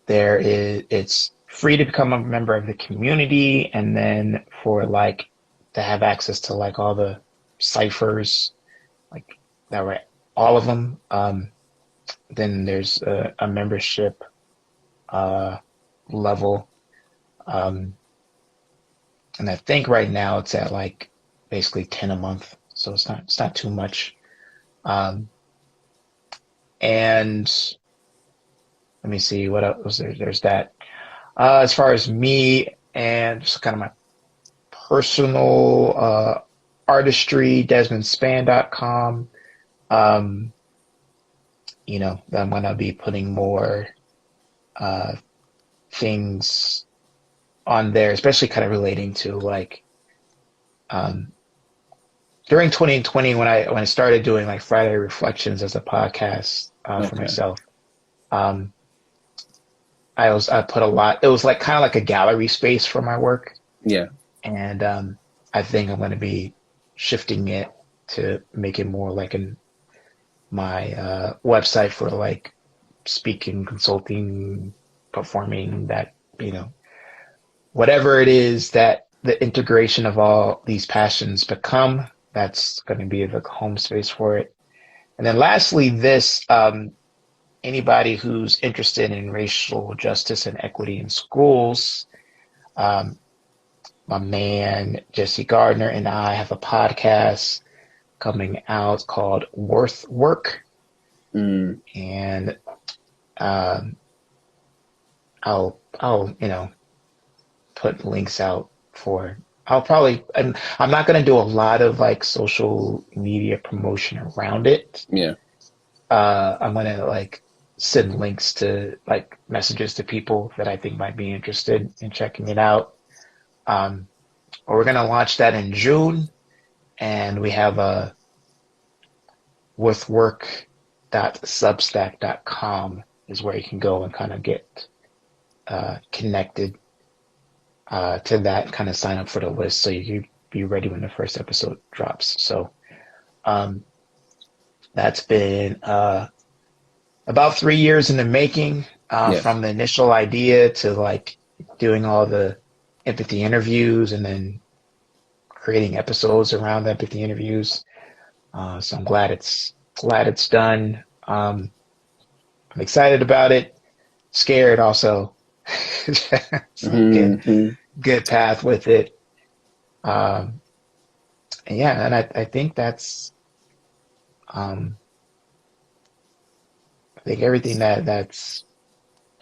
it's free to become a member of the community, and then for like to have access to like all the ciphers, like that, right? All of them. Then there's a membership uh, level. Um, and I think right now it's at like basically 10 a month. So it's not too much. Um, and let me see what else was there. There's that. As far as me and just kind of my personal artistry, desmondspan.com. Um, I'm gonna be putting more uh, things on there, especially kind of relating to like um, during 2020 when I started doing like Friday Reflections as a podcast for
Okay.
myself. Um, I put a lot. It was like kind of like a gallery space for my work,
Yeah.
and I think I'm going to be shifting it to make it more like my website for like speaking, consulting, performing. That whatever it is that the integration of all these passions become, that's going to be the home space for it. And then lastly, anybody who's interested in racial justice and equity in schools, um, my man Jesse Gardner and I have a podcast coming out called Worth Work,
Mm.
and um, I'll put links out for. I'll probably I'm not gonna do a lot of like social media promotion around it.
Yeah.
I'm gonna like send links to like messages to people that I think might be interested in checking it out. Um, we're gonna launch that in June, and we have a withwork.substack.com is where you can go and kind of get connected to that, kind of sign up for the list so you can be ready when the first episode drops. So um, that's been about 3 years in the making,
Yes.
from the initial idea to like doing all the empathy interviews and then creating episodes around the empathy interviews. So I'm glad it's done. I'm excited about it, scared also. So
Hmm.
good path with it. Um, and yeah, and I think um, I think everything that's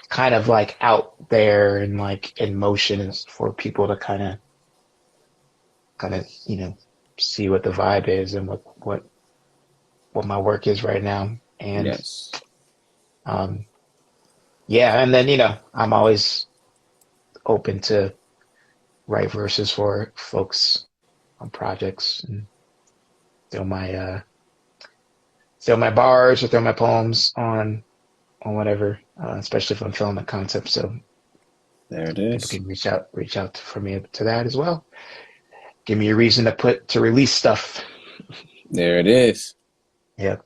kind of like out there and like in motion is for people to kind of see what the vibe is and what my work is right now. And
Yes.
um, yeah, and then I'm always open to write verses for folks on projects and throw my uh throw my bars or throw my poems on whatever, especially if I'm feeling the concept. So
There it
people
is.
can reach out for me to that as well. Give me a reason to release stuff.
There it is.
Yeah.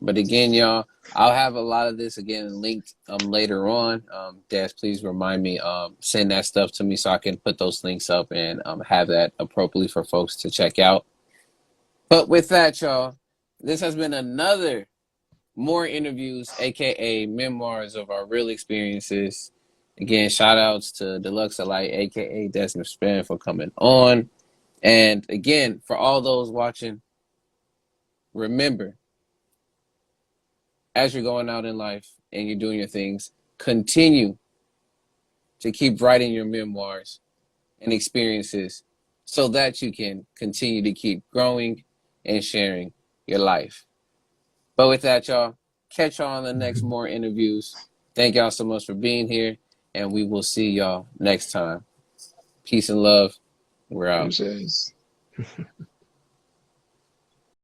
But again, y'all, I'll have a lot of this again linked later on. Des, please remind me, send that stuff to me so I can put those links up and have that appropriately for folks to check out. But with that, y'all, this has been another more interviews, aka memoirs of our real experiences. Again, shout outs to Dlux Alike, aka Desmond Span, for coming on. And again, for all those watching, remember, as you're going out in life and you're doing your things, continue to keep writing your memoirs and experiences so that you can continue to keep growing and sharing your life. But with that, y'all, catch y'all on the next more interviews. Thank y'all so much for being here, and we will see y'all next time. Peace and love. We're out.
Deuces.